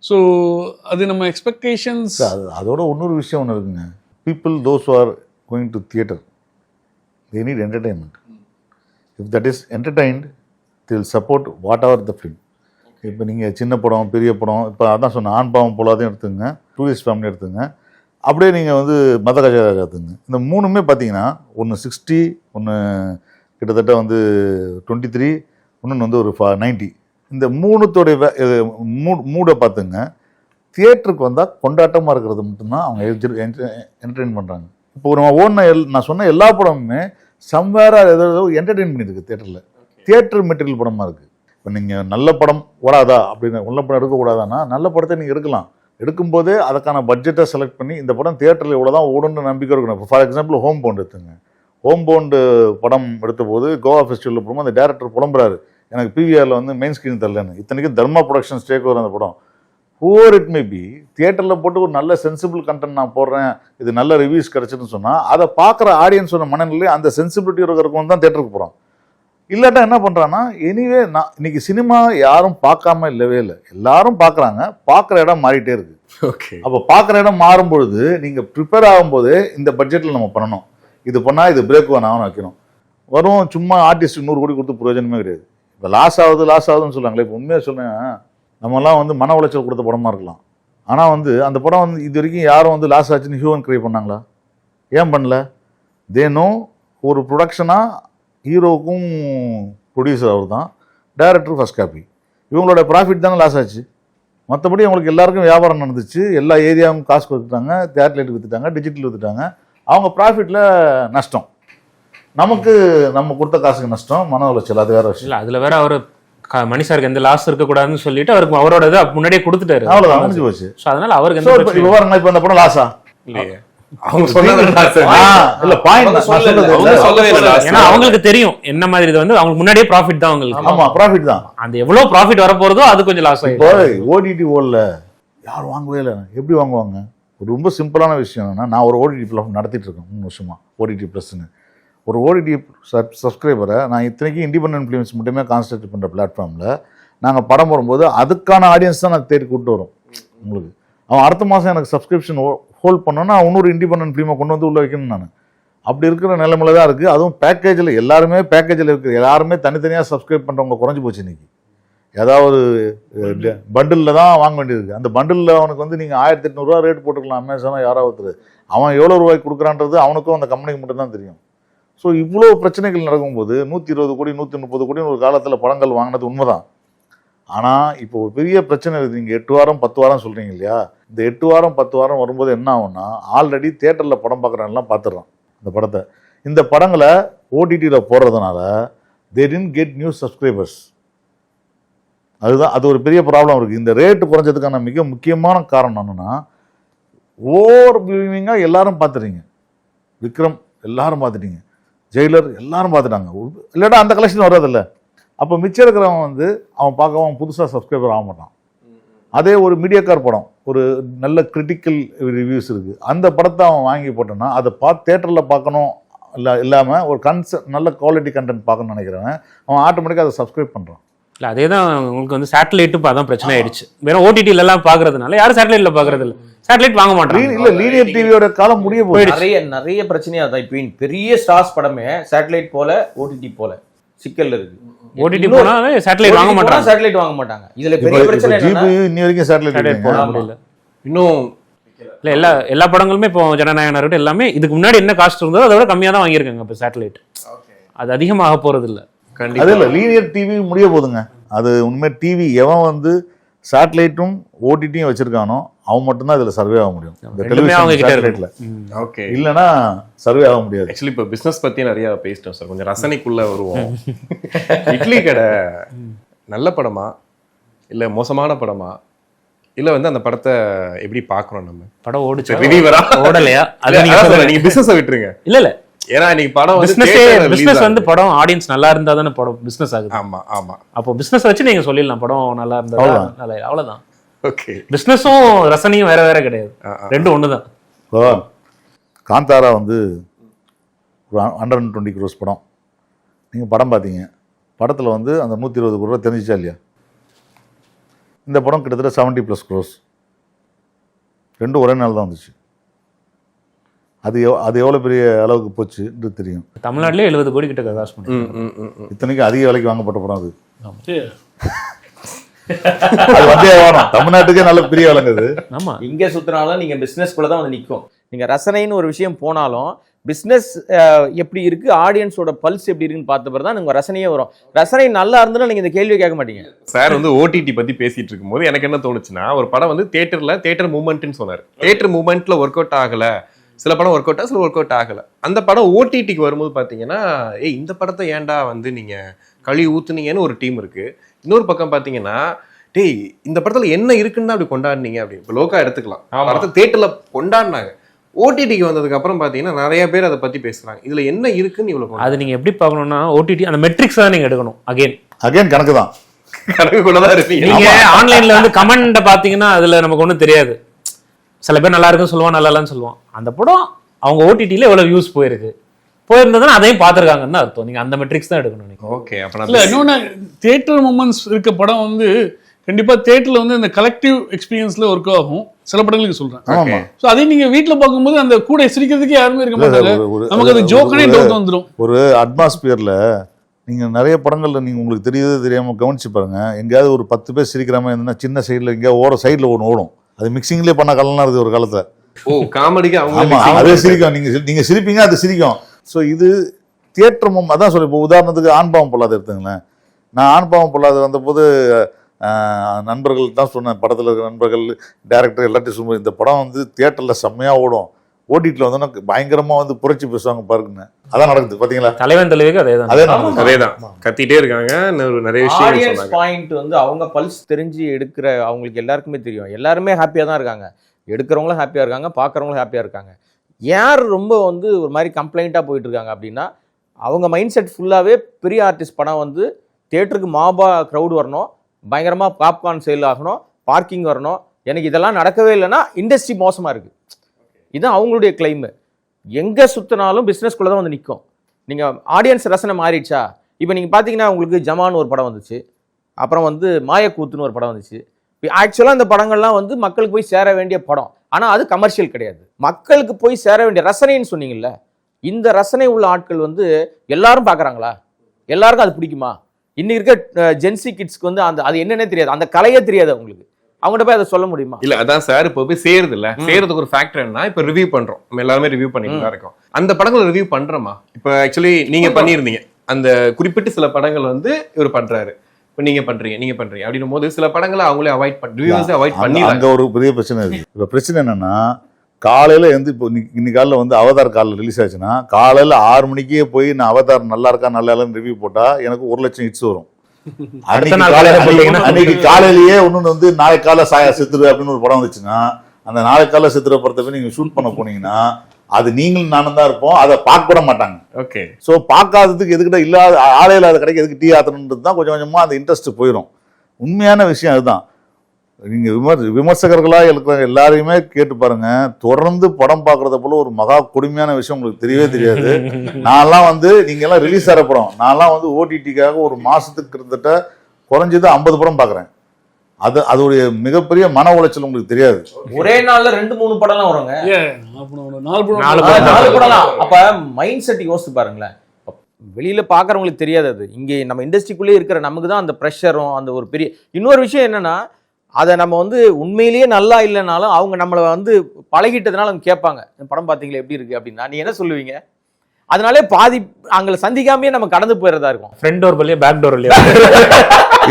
ஸோ அது நம்ம எக்ஸ்பெக்டேஷன்ஸ். அதோட இன்னொரு விஷயம் ஒன்று இருக்குங்க. People those are going to theatre, they need entertainment. If that is entertained, they will support what ever the film. இப்போ நீங்கள் சின்ன படம் பெரிய படம், இப்போ அதான் சொன்ன ஆண் பாவம் போலாதையும் எடுத்துங்க, டூரிஸ்ட் ஃபேமிலி எடுத்துங்க, அப்படியே நீங்கள் வந்து மத கஜராஜா எடுத்துங்க. இந்த 3மே பார்த்தீங்கன்னா ஒன்று 60, ஒன்று கிட்டத்தட்ட வந்து 23, இன்னொன்று வந்து ஒரு 90. இந்த 3த்தோடைய மூடை பார்த்துங்க. தியேட்டருக்கு வந்தால் கொண்டாட்டமாக இருக்கிறது மட்டும்தான் அவங்க என்டர்டெயின் பண்ணுறாங்க. இப்போ நம்ம நான் சொன்ன எல்லா படமுமே சம்வேரா ஏதோ என்டர்டெயின் பண்ணியிருக்கு தியேட்டரில். தியேட்டர் மெட்டீரியல் படமாக இருக்குது. இப்போ நீங்கள் நல்ல படம் ஓடாதா அப்படின்னு, நல்ல படம் எடுக்கக்கூடாதான்னா நல்ல படத்தை நீங்கள் எடுக்கலாம். எடுக்கும்போதே அதுக்கான பட்ஜெட்டை செலக்ட் பண்ணி இந்த படம் தியேட்டரில் இவ்வளோ தான் ஓடுன்னு நம்பிக்கை இருக்கணும். இப்போ ஃபார் எக்ஸாம்பிள் ஹோம் பவுண்ட் எடுத்துங்க. ஹோம் பவுண்டு படம் எடுத்த போது கோவா ஃபெஸ்டிவலில் போகும்போது அந்த டேரக்டர் புலம்புறாரு, எனக்கு பிவிஆரில் வந்து மெயின் ஸ்க்ரீன் தரலன்னு. இத்தனைக்கும் தர்மா ப்ரொடக்ஷன்ஸ் டேக் ஓவர் அந்த படம். ஹூவர் இட் மே பி, தியேட்டரில் போட்டு ஒரு நல்ல சென்சிபிள் கண்டென்ட் நான் போடுறேன், இது நல்ல ரிவ்யூஸ் கிடச்சிதுன்னு சொன்னால் அதை பார்க்குற ஆடியன்ஸோட மனநிலை அந்த சென்சிபிலிட்டி இருக்கிறவங்க தான் தியேட்டருக்கு போகிறான். இல்லாட்டா என்ன பண்ணுறான்னா, எனிவே நான் இன்னைக்கு சினிமா யாரும் பார்க்காம இல்லவே இல்லை, எல்லாரும் பார்க்குறாங்க, பார்க்குற இடம் மாறிட்டே இருக்கு. ஓகே, அப்போ பார்க்குற இடம் மாறும் பொழுது நீங்கள் ப்ரிப்பேர் ஆகும்போது இந்த பட்ஜெட்டில் நம்ம பண்ணணும், இது பண்ணால் இது பிரேக் ஆகணும் வைக்கணும். வரும் சும்மா ஆர்டிஸ்ட் 100 கோடி கொடுத்து பிரயோஜனமே கிடையாது. இப்போ லாஸ் ஆகுதுன்னு சொல்லுவாங்களே. இப்போ உண்மையாக சொன்னேன், நம்மலாம் வந்து மன உளைச்சல் கொடுத்த படமாக இருக்கலாம், ஆனால் வந்து அந்த படம் வந்து இது வரைக்கும் யாரும் வந்து லாஸ் ஆச்சுன்னு ஹியூமன் கிரியேட் பண்ணாங்களா? ஏன் பண்ணல? தேனோ ஒரு ப்ரொடக்ஷனாக ஹீரோவுக்கும் ப்ரொடியூசர் அவர் தான், டைரக்டர் ஃபர்ஸ்ட் காப்பி, இவங்களோட ப்ராஃபிட் தானே லாஸ் ஆச்சு. மற்றபடி அவங்களுக்கு எல்லாருக்கும் வியாபாரம் நடந்துச்சு, எல்லா ஏரியாவும் காசு கொடுத்துட்டாங்க, தேட்டர்லைட் விற்றுட்டாங்க, டிஜிட்டல் விற்றுட்டாங்க, அவங்க ப்ராஃபிட்டில் நஷ்டம். நமக்கு நம்ம கொடுத்த காசுக்கு நஷ்டம், மன உளைச்சல், அது வேற விஷயம். இல்ல அதுல வேற அவரு மணிசாருக்கு எந்த லாஸ் இருக்கக்கூடாதுன்னு சொல்லிட்டு அவருக்கு அவரோட இதை முன்னாடியே கொடுத்துட்டாரு. அவ்வளோதான், முடிஞ்சு போச்சு. ஸோ அதனால அவருக்கு எந்த இப்போ பிரச்சனையும் பாருங்க, இப்போ அந்த படம் லாஸா இல்லையே, அவங்க சொன்னது இல்ல பாயிண்ட் சொல்லவே இல்லை. ஏன்னா அவங்களுக்கு தெரியும் என்ன மாதிரி இது வந்து அவங்களுக்கு முன்னாடியே ப்ராஃபிட் தான் அவங்களுக்கு. ஆமா, ப்ராஃபிட் தான். அந்த எவ்வளவு ப்ராஃபிட் வர போறதோ அது கொஞ்சம் லாஸ் இப்போ ஆயிடும். ஓடிடி ஓடல, யாரும் வாங்கவே இல்லை. எப்படி வாங்குவாங்க? ஒரு ரொம்ப சிம்பிளான விஷயம் என்னன்னா, நான் ஒரு ஓடிடி பிளாட்ஃபார்ம் நடத்திட்டு இருக்கேன் 3 வருஷமா, ஓடிடி ப்ளஸ்ன்னு. ஒரு ஓடிடி சப்ஸ்கிரைபரை நான் இத்தனைக்கும் இண்டிபெண்டன்ட் ஃபிலிம்ஸ் மட்டுமே கான்சன்ட்ரேட் பண்ணுற பிளாட்ஃபார்மில் நாங்கள் படம் போடும்போது அதுக்கான ஆடியன்ஸ் தான் நான் தேடி கூப்பிட்டு வரோம். உங்களுக்கு அவன் அடுத்த மாதம் எனக்கு சப்ஸ்கிரிப்ஷன் ஹோல்ட் பண்ணோன்னா இன்னொரு இண்டிபெண்டன்ட் ஃபிலிமை கொண்டு வந்து உள்ளே வைக்கணும். நான் அப்படி இருக்கிற நிலைமையில தான் இருக்குது. அதுவும் பேக்கேஜில், எல்லாருமே பேக்கேஜில் இருக்குது, எல்லாருமே தனித்தனியாக சப்ஸ்கிரைப் பண்ணுறவங்க குறைஞ்சி போச்சு இன்றைக்கி. ஏதாவது பண்டிலில் தான் வாங்க வேண்டியது. அந்த பண்டிலில் அவனுக்கு வந்து நீங்கள் 1800 ரேட் போட்டுக்கலாம். அமேசானோ யாராவது அவன் எவ்வளோ ரூபாய்க்கு கொடுக்குறான்றது அவனுக்கும் அந்த கம்பெனிக்கு மட்டும்தான் தெரியும். ஸோ இவ்வளோ பிரச்சனைகள் நடக்கும்போது 120 கோடி 130 கோடின்னு ஒரு காலத்தில் படங்கள் வாங்கினது உண்மைதான். ஆனால் இப்போ ஒரு பெரிய பிரச்சனை இருக்குது. நீங்கள் 8 வாரம் 10 வாரம் சொல்கிறீங்க இல்லையா? இந்த 8 வாரம் 10 வாரம் வரும்போது என்ன ஆகும்னா, ஆல்ரெடி தியேட்டரில் படம் பார்க்குறாங்கலாம் பார்த்துடுறான் இந்த படத்தை. இந்த படங்களை ஓடிடியில் போடுறதுனால they didn't get new subscribers. அதுதான், அது ஒரு பெரிய ப்ராப்ளம் இருக்குது. இந்த ரேட்டு குறைஞ்சதுக்கான மிக முக்கியமான காரணம் என்னென்னா, ஓவர் வியூவிங்காக எல்லாரும் பார்த்துறீங்க. விக்ரம் எல்லாரும் பார்த்துட்டீங்க, ஜெயிலர் எல்லாரும் பார்த்துட்டாங்க, இல்லாட்டா அந்த கலெக்ஷன் வர்றதில்ல. அப்போ மிச்சம் இருக்கிறவன் வந்து அவன் பார்க்கவும் அவன் புதுசாக சப்ஸ்கிரைபர் ஆக மாட்டான். அதே ஒரு மீடியாக்கார் படம், ஒரு நல்ல கிரிட்டிக்கல் ரிவ்யூஸ் இருக்குது, அந்த படத்தை அவன் வாங்கி போட்டான்னா அதை தேட்டரில் பார்க்கணும் இல்லாமல் ஒரு நல்ல குவாலிட்டி கண்டென்ட் பார்க்கணும்னு நினைக்கிறவன் அவன் ஆட்டோமேட்டிக்காக அதை சப்ஸ்கிரைப் பண்ணுறான். இல்லை அதே தான் உங்களுக்கு வந்து சேட்டலைட்டும் அதான் பிரச்சனை ஆயிடுச்சு. வெறும் ஓடிடில எல்லாம் பார்க்கறதுனால யாரும் சேட்டலைட்ல பார்க்கறது இல்லை, சேட்டலைட் வாங்க மாட்டாங்க. இல்லை, லீனியர் டிவியோட காலம் முடிய போயிடுச்சு. நிறைய பிரச்சனையா தான். இப்போ பெரிய ஸ்டார்ஸ் படமே சேட்டலைட் போல ஓடிடி போல சிக்கல் இருக்கு. ஓடிடி போனாலே சேட்டலைட் வாங்க மாட்டாங்க, சேட்டலைட் வாங்க மாட்டாங்க. இதுல பெரிய பிரச்சனை என்னன்னா, இன்னி வரைக்கும் சேட்டலைட் போட முடியல. இன்னும் இல்ல எல்லா படங்களுமே இப்போ ஜனநாயகனா இருக்கட்டும் எல்லாமே இதுக்கு முன்னாடி என்ன காஸ்ட் இருந்ததோ அதை விட கம்மியா தான் வாங்கியிருக்காங்க இப்போ சேட்டலைட். அது அதிகமாக போறது இல்லை. அது இல்லை, லீனியர் டிவி முடிய போதுங்க. அது உண்மை டிவி எவன் வந்து சேட்டலைட்டும் ஓடிடியும் வச்சிருக்கானோ அவன் மட்டும்தான் இதுல சர்வே ஆக முடியும். இந்த டெலிவிஷன் சேட்டலைட்ல ஓகே, இல்லைன்னா சர்வே ஆக முடியாது. ஆக்சுவலி இப்போ பிஸ்னஸ் பற்றி நிறையா பேசிட்டோம் சார், கொஞ்சம் ரசனைக்குள்ளே வருவோம். இட்லி கடை நல்ல படமா இல்லை மோசமான படமா, இல்லை வந்து அந்த படத்தை எப்படி பார்க்குறோம் நம்ம? படம் ஓடிச்சு ரிவ்யூவரா ஓடலையா அது நீங்கள் பிஸ்னஸை விட்டுருங்க. இல்ல ஏன்னா இன்னைக்கு படம் பிசினஸ் வந்து படம் ஆடியன்ஸ் நல்லா இருந்தா தானே படம் பிசினஸ் ஆகுது. ஆமா ஆமா, அப்போ பிசினஸ் வச்சு நீங்க சொல்லிடலாம் படம் நல்லா இருந்தா நல்லா, அவ்வளவுதான். ஓகே, பிசினஸும் ரசனையும் வேற வேற கிடையாது, ரெண்டும் ஒண்ணுதான். இப்போ காந்தாரா வந்து ஒரு 120 crores படம், நீங்கள் படம் பார்த்தீங்க, படத்தில் வந்து அந்த 120 crore தெரிஞ்சிச்சா இல்லையா? இந்த படம் கிட்டத்தட்ட 70+ crores, ரெண்டும் ஒரே நாள் தான் வந்துச்சு. அது எவ்வளோ பெரிய அளவுக்கு போச்சுன்னு தெரியும். தமிழ்நாட்டிலே 70 கோடி கிட்ட காசு பண்ணி, இத்தனைக்கும் அதிக விலைக்கு வாங்கப்பட்ட படம் அது. அது வந்தே வேணும், தமிழ்நாட்டுக்கே நல்ல பெரிய விலங்குது. ஆமா, இங்க சுத்தினாலும் நீங்க பிசினஸ்குள்ள தான் வந்து நிற்கும். நீங்க ரசனைன்னு ஒரு விஷயம் போனாலும் பிசினஸ் எப்படி இருக்கு, ஆடியன்ஸோட பல்ஸ் எப்படி இருக்குன்னு பார்த்த பிறகு தான் உங்க ரசனையே வரும். ரசனை நல்லா இருந்தாலும் நீங்க இந்த கேள்வியை கேட்க மாட்டீங்க. சார் வந்து ஓடிடி பத்தி பேசிட்டு இருக்கும்போது எனக்கு என்ன தோணுச்சுன்னா, ஒரு படம் வந்து தியேட்டர் மூமெண்ட்னு சொன்னார். தியேட்டர் மூமெண்ட்ல ஒர்க் அவுட் ஆகல, சில படம் ஒர்க் அவுட் சில ஒர்க் அவுட் ஆகல. அந்த படம் ஓடிடிக்கு வரும்போது பாத்தீங்கன்னா, இந்த படத்தை ஏன்டா வந்து நீங்க கழுவி ஊத்துனீங்கன்னு ஒரு டீம் இருக்கு. இன்னொரு பக்கம் பாத்தீங்கன்னா, டேய் இந்த படத்துல என்ன இருக்குன்னு அப்படி கொண்டாடினீங்க அப்படி இப்போ லோக்கா எடுத்துக்கலாம் ஆமா. படத்தை தேட்டர்ல கொண்டாடினாங்க. ஓடிடிக்கு வந்ததுக்கு அப்புறம் பாத்தீங்கன்னா நிறைய பேர் அதை பத்தி பேசுறாங்க. இதுல என்ன இருக்குன்னு இவ்வளவு அது நீங்க எப்படி பார்க்கணும்னா ஓடிடி அந்த மெட்ரிக்ஸ் தான் நீங்க எடுக்கணும். அகைன் கணக்கு தான். கணக்குள்ளதான் இருப்பீங்க. நீங்க ஆன்லைன்ல வந்து கமெண்ட் பாத்தீங்கன்னா அதுல நமக்கு ஒண்ணும் தெரியாது. சில பேர் நல்லா இருக்குன்னு சொல்லுவான், நல்லா இல்லைன்னு சொல்லுவான். அந்த படம் அவங்க ஓடிடில எவ்வளவு வியூஸ் போயிருந்ததுன்னா அதையும் பார்த்துருக்காங்கன்னு அர்த்தம். நீங்க அந்த மெட்ரிக்ஸ் தான் எடுக்கணும் நீங்க. ஓகே இல்ல இன்னொன்னு தியேட்டர் மூமெண்ட்ஸ் இருக்க படம் வந்து கண்டிப்பா தியேட்டர்ல வந்து இந்த கலெக்டிவ் எக்ஸ்பீரியன்ஸ்ல ஒர்க் ஆகும். சில படங்களுக்கு சொல்றேன். ஆமா. சோ அதே நீங்க வீட்ல பார்க்கும்போது அந்த கூட சிரிக்கிறதுக்கு யாருமே இருக்க மாட்டாங்க. நமக்கு அது ஜோக்கனே டவுட் வந்துரும். ஒரு அட்மாஸ்பியர்ல நீங்க நிறைய படங்கள்ல நீங்க உங்களுக்கு தெரியுது தெரியாம கவனிச்சு பாருங்க. எங்கேயாவது ஒரு 10 பேர் சிரிக்கிற மாதிரி இருந்தா சின்ன சைடுல எங்கேயாவது சைடுல ஒன்று ஓடும். அது மிக்சிங்லேயே பண்ண கலனா இருக்குது ஒரு காலத்துல. ஓ காமெடிக்கு ஆமா அவங்க அதே சிரிக்கும். நீங்க சிரிப்பீங்க அது சிரிக்கும். ஸோ இது தியேட்டர் அதான் சொல்லி இப்போ உதாரணத்துக்கு ஆண்பாவம் பொல்லாத எடுத்துங்களேன். நான் ஆண்பாவம் பொல்லாத வந்தபோது நண்பர்கள் தான் சொன்னேன், படத்தில் இருக்கிற நண்பர்கள் டேரக்டர் எல்லாத்தையும் சொல்லுவோம், இந்த படம் வந்து தியேட்டரில் செம்மையாக ஓடும், ஓடிடியில் வந்தோன்னா பயங்கரமாக வந்து புரட்சி பேசுவாங்க பாருங்கன்னு. அதான் நடக்குது பார்த்தீங்களா? தலைவன் தலைவிக்கு அதே தான். அதேதான் கத்திட்டே இருக்காங்க. நிறைய விஷயம் ஆடியன்ஸ் பாயிண்ட் வந்து அவங்க பல்ஸ் தெரிஞ்சு எடுக்கிற அவங்களுக்கு எல்லாருக்குமே தெரியும். எல்லாருமே ஹாப்பியாக தான் இருக்காங்க. எடுக்கிறவங்களும் ஹாப்பியாக இருக்காங்க, பார்க்குறவங்களும் ஹாப்பியாக இருக்காங்க. யார் ரொம்ப வந்து ஒரு மாதிரி கம்ப்ளைண்ட்டாக போயிட்டு இருக்காங்க அப்படின்னா, அவங்க மைண்ட் செட் ஃபுல்லாகவே பெரிய ஆர்டிஸ்ட் படம் வந்து தியேட்டருக்கு மாபா க்ரௌட் வரணும், பயங்கரமாக பாப்கார்ன் சேல் ஆகணும், பார்க்கிங் வரணும், எனக்கு இதெல்லாம் நடக்கவே இல்லைன்னா இண்டஸ்ட்ரி மோசமாக இருக்குது. இதுதான் அவங்களுடைய கிளைமு. எங்கே சுற்றினாலும் பிஸ்னஸ்குள்ளே தான் வந்து நிற்கும். நீங்கள் ஆடியன்ஸ் ரசனை மாறிடுச்சா? இப்போ நீங்கள் பார்த்தீங்கன்னா உங்களுக்கு ஜமான் ஒரு படம் வந்துச்சு, அப்புறம் வந்து மாயக்கூத்துன்னு ஒரு படம் வந்துச்சு. ஆக்சுவலாக இந்த படங்கள்லாம் வந்து மக்களுக்கு போய் சேர வேண்டிய படம், ஆனால் அது கமர்ஷியல் கிடையாது. மக்களுக்கு போய் சேர வேண்டிய ரசனைன்னு சொன்னீங்கல்ல, இந்த ரசனை உள்ள ஆட்கள் வந்து எல்லாரும் பார்க்குறாங்களா? எல்லாருக்கும் அது பிடிக்குமா? இன்னைக்கு இருக்க ஜென்சி கிட்ஸ்க்கு வந்து அந்த அது என்னன்னே தெரியாது, அந்த கலையே தெரியாது அவங்களுக்கு. அவங்ககிட்ட போய் அதை சொல்ல முடியுமா? இல்ல அதான் சார் இப்போ போய் சேருது இல்ல, சேரதுக்கு ஒரு ஃபேக்டர் என்ன, இப்ப ரிவ்யூ பண்றோம், நம்ம எல்லாருமே ரிவ்யூ பண்ணிட்டு தான் இருக்கோம். அந்த படங்களை ரிவ்யூ பண்றோமா? இப்ப ஆக்சுவலி நீங்க பண்ணியிருந்தீங்க அந்த குறிப்பிட்ட சில படங்கள் வந்து இவர் பண்றாரு, இப்ப நீங்க பண்றீங்க அப்படின்னும் போது சில படங்களை அவங்களே அவாய்ட் பண்ணி அங்க ஒரு பெரிய பிரச்சனை இருக்கு. இப்ப பிரச்சனை என்னன்னா, காலையில வந்து இப்போ இன்னைக்கு காலையில் வந்து அவதார் காலில் ரிலீஸ் ஆச்சுன்னா காலையில 6 மணிக்கே போய் நான் அவதார் நல்லா இருக்கா நல்லா இல்லைன்னு ரிவ்யூ போட்டா எனக்கு 1 லட்சம் ஹிட்ஸ் வரும். அன்னைக்கு காலையிலேயே ஒண்ணு வந்து நாளை காலை செத்துரு அப்படின்னு ஒரு படம் வந்துச்சுன்னா, அந்த நாளை காலை செத்துற படத்தை போய் நீங்க ஷூட் பண்ண போனீங்கன்னா அது நீங்களும் நானும் தான் இருப்போம், அதை பார்க்க கூட மாட்டாங்க. ஓகே. ஸோ பார்க்காததுக்கு எதுக்கிட்ட இல்லாத ஆளே இல்லாத கடைக்கு எதுக்கு டீ ஆத்தணுன்றது தான் கொஞ்சம் கொஞ்சமா அந்த இன்ட்ரெஸ்ட் போயிடும். உண்மையான விஷயம் அதுதான். நீங்க விமர்சகர்களா இருக்கிற எல்லாரையுமே கேட்டு பாருங்க, தொடர்ந்து படம் பார்க்கறத போல ஒரு மகா கொடுமையான விஷயம் உங்களுக்கு தெரியவே தெரியாது. நான்லாம் வந்து நீங்க எல்லாம் ரிலீஸ் ஆகிற படம், நான்லாம் வந்து ஓடிடிக்காக ஒரு மாசத்துக்கு கிட்டத்தட்ட குறைஞ்சது 50 படம் பார்க்குறேன். அதோடைய மிகப்பெரிய மன உளைச்சல் உங்களுக்கு தெரியாது. ஒரே நாள்ல 2-3 படம்லாம் வருங்க. 4 படம். அப்ப மைண்ட் செட் யோசிச்சு பாருங்களேன். வெளியில பாக்குறவங்களுக்கு தெரியாது அது. இங்கே நம்ம இண்டஸ்ட்ரிக்குள்ளே இருக்கிற நமக்கு தான் அந்த ப்ரெஷரும் அந்த ஒரு பெரிய இன்னொரு விஷயம் என்னன்னா, அதை நம்ம வந்து உண்மையிலேயே நல்லா இல்லைனாலும் அவங்க நம்மளை வந்து பழகிட்டதுனால அவங்க கேட்பாங்க, படம் பார்த்தீங்களா எப்படி இருக்கு அப்படின்னா நீ என்ன சொல்லுவீங்க? அதனாலே பாதி அவங்களை சந்திக்காமையே நம்ம கடந்து போயிடுறதா இருக்கும். ஃப்ரண்ட் டோர் வழியா பேக் டோர் வழியா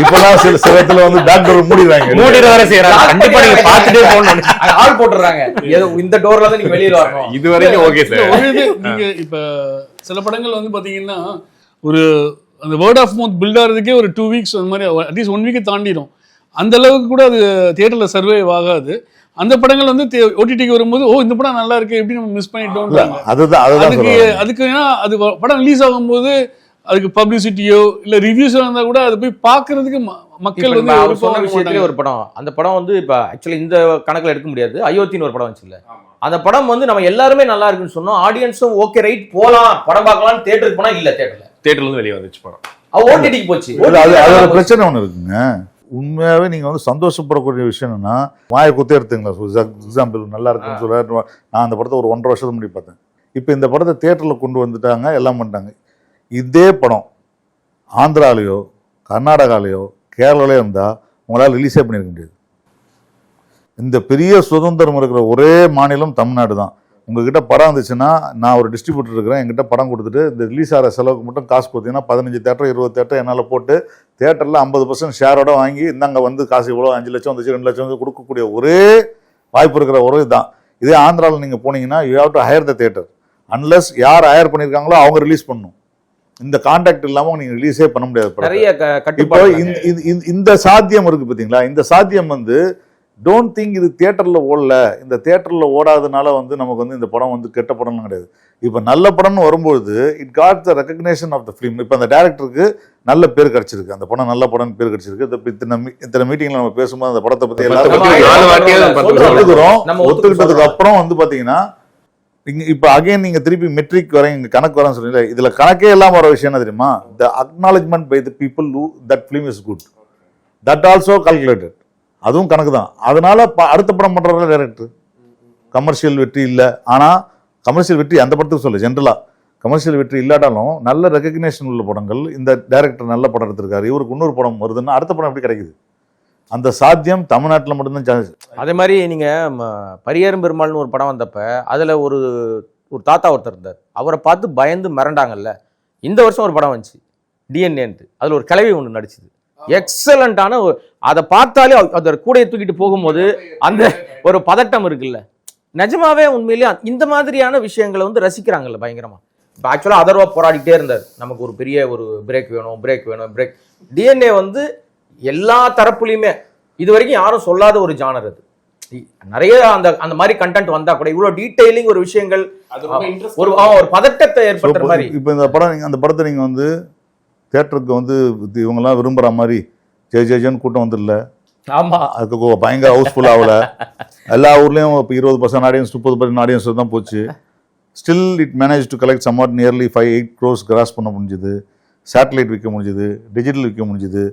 இப்பெல்லாம் சில இடத்துல வந்து பேக் டோர் மூடிடுறாங்க வர செய்யறாங்க. கண்டிப்பா நீங்க பார்த்துட்டே போகணும், ஆள் போட்டுறாங்க, இந்த டோர்ல தான் நீங்க வெளியில வரணும். இது வரைக்கும் ஓகே சார். நீங்க இப்ப சில படங்கள் வந்து பாத்தீங்கன்னா ஒரு அந்த வேர்ட் ஆஃப் மவுத் பில்ட் ஆகிறதுக்கே ஒரு 2 வீக்ஸ் அந்த மாதிரி அட்லீஸ்ட் 1 வீக் தாண்டிடும். அந்த அளவுக்கு கூட அது தியேட்டர்ல சர்வே ஆகாது. அந்த படங்கள் வந்து ஓடிடிக்கு வரும்போது இந்த படம் நல்லா இருக்கு, எப்படி நம்ம மிஸ் பண்ணிட்டோம். அதுக்கு ஏன்னா அது படம் ரிலீஸ் ஆகும்போது அதுக்கு பப்ளிசிட்டியோ இல்ல ரிவ்யூஸோ இருந்தா கூட அது போய் பாக்குறதுக்கு மக்கள் வந்து சொன்ன விஷயத்திலே ஒரு படம், அந்த படம் வந்து இப்ப ஆக்சுவலி இந்த கணக்குல எடுக்க முடியாது. அயோத்தின்னு ஒரு படம் வந்துச்சுல்ல, அந்த படம் வந்து நம்ம எல்லாருமே நல்லா இருக்குன்னு சொன்னோம், ஆடியன்ஸும் ஓகே ரைட் போலாம் படம் பார்க்கலாம் தேட்டருக்கு போனா இல்ல தேட்டர்ல இருந்து வெளியே வந்துச்சு படம், ஓடிடிக்கு போச்சு. அதோட பிரச்சனை ஒண்ணு இருக்குங்க. உண்மையாவே நீங்க வந்து சந்தோஷப்படக்கூடிய விஷயம் என்னன்னா, மாய குத்தே எடுத்துங்களா எக்ஸாம்பிள் நல்லா இருக்குன்னு சொல்ல, நான் அந்த படத்தை ஒரு 1.5 வருஷத்துக்கு முன்னாடி பார்த்தேன். இப்போ இந்த படத்தை தியேட்டரில் கொண்டு வந்துட்டாங்க, எல்லாம் பண்ணிட்டாங்க. இதே படம் ஆந்திராலேயோ கர்நாடகாலேயோ கேரளாலேயோ இருந்தால் உங்களால் ரிலீஸே பண்ணியிருக்க முடியாது. இந்த பெரிய சுதந்திரம் இருக்கிற ஒரே மாநிலம் தமிழ்நாடு தான். உங்ககிட்ட படம் இருந்துச்சுன்னா, நான் ஒரு டிஸ்ட்ரிபியூட்டர் இருக்கிறேன், எங்கிட்ட படம் கொடுத்துட்டு இந்த ரிலீஸ் ஆகிற செலவுக்கு மட்டும் காசு கொடுத்தீங்கன்னா 15 தேட்டர் 20 தேட்டர் என்னால் போட்டு தேட்டரில் 50% ஷேரோட வாங்கி இந்தாங்க வந்து காசு இவ்வளோ 5 லட்சம் வந்துச்சு 2 லட்சம் வந்து கொடுக்கக்கூடிய ஒரே வாய்ப்பு இருக்கிற ஒரு இதுதான். இதே ஆந்திராவில் நீங்கள் போனீங்கன்னா you have to higher the theatre, unless யார் ஹையர் பண்ணியிருக்காங்களோ அவங்க ரிலீஸ் பண்ணணும். இந்த கான்டாக்ட் இல்லாம நீங்க ரிலீஸே பண்ண முடியாது படத்தை. நிறைய இப்போ கட்டுப்பாடு இந்த சாத்தியம் இருக்கு பாத்தீங்களா, இந்த சாத்தியம் வந்து டோன்ட் திங்க் இது தியேட்டர்ல ஓடல, இந்த தியேட்டர்ல ஓடாதனால வந்து நமக்கு வந்து இந்த படம் வந்து கெட்ட படம்லாம் கிடையாது. இப்போ நல்ல படம்னு வரும்போது it got the recognition of the film. இப்போ அந்த டேரக்டருக்கு நல்ல பேர் கிடைச்சிருக்கு, அந்த படம் நல்ல படம்னு பேர் கிடைச்சிருக்கு. இத்தனை மீட்டிங்ல நம்ம பேசும்போது அந்த படத்தை பத்தி ஒத்துக்கிட்டதுக்கு அப்புறம் வந்து பாத்தீங்கன்னா இப்போ அகைன் நீங்க திருப்பி மெட்ரிக் வர இங்க கணக்கு வரேன்னு சொன்னீங்க, இதுல கணக்கே இல்லாம வர விஷயம் என்ன தெரியுமா, the acknowledgement by the people who that film is good, that also calculated, அதுவும் கணக்கு தான். அதனால அடுத்த படம் பண்றவங்க டைரக்டர் கமர்ஷியல் வெற்றி இல்லை, ஆனா கமர்ஷியல் வெற்றி அந்த படத்துக்கு சொல்ல ஜென்ரலா கமர்ஷியல் வெற்றி இல்லாட்டாலும் நல்ல ரெகக்னேஷன் உள்ள படங்கள், இந்த டைரக்டர் நல்ல படம் எடுத்திருக்காரு, இவருக்கு இன்னொரு படம் வருதுன்னா அடுத்த படம் எப்படி கிடைக்குது? அந்த சாத்தியம் தமிழ்நாட்டில் மட்டும்தான் சான்ஸ். அதே மாதிரி நீங்க பரியேறும் பெருமாள்னு ஒரு படம் வந்தப்ப அதுல ஒரு தாத்தா ஒருத்தர் இருந்தார், அவரை பார்த்து பயந்து மிரண்டாங்கல்ல. இந்த வருஷம் ஒரு படம் வந்துச்சு டிஎன்ஏன்ட்டு, அதுல ஒரு கிளவி ஒன்று நடிச்சுது, எக்ஸலண்டான. அதை பார்த்தாலே அதோட கூடையை தூக்கிட்டு போகும்போது அந்த ஒரு பதட்டம் இருக்குல்ல, நிஜமாவே உண்மையிலேயே இந்த மாதிரியான விஷயங்களை வந்து ரசிக்கிறாங்கல்ல பயங்கரமா. இப்போ ஆக்சுவலாக அதர்வா போராடிட்டே இருந்தார், நமக்கு ஒரு பெரிய ஒரு பிரேக் வேணும். டிஎன்ஏ வந்து எல்லா தரப்புலையுமே இது வரைக்கும் யாரும் சொல்லாத ஒரு ஜானர் அது. நிறைய அந்த மாதிரி கண்டென்ட் வந்தா கூட இவ்வளவு டீடைலிங் ஒரு விஷயங்கள் ஒரு பதட்டத்தை ஏற்படுற மாதிரி. இப்போ இந்த படம் அந்த படத்தை நீங்க வந்து தியேட்டருக்கு வந்து இவங்கெல்லாம் விரும்புற மாதிரி ஜெயன்னு கூட்டம் வந்துடல. ஆமா, அதுக்கு பயங்கர ஹவுஸ்ஃபுல் ஆகல. எல்லா ஊர்லயும் இப்போ 20% ஆடியன்ஸ் 30% ஆடியன்ஸ் தான் போச்சு. Still it manage to collect somewhat nearly 5-8 crores cross பண்ண முடிஞ்சுது. சேட்டலைட் விற்க முடிஞ்சுது, டிஜிட்டல் விற்க முடிஞ்சுது,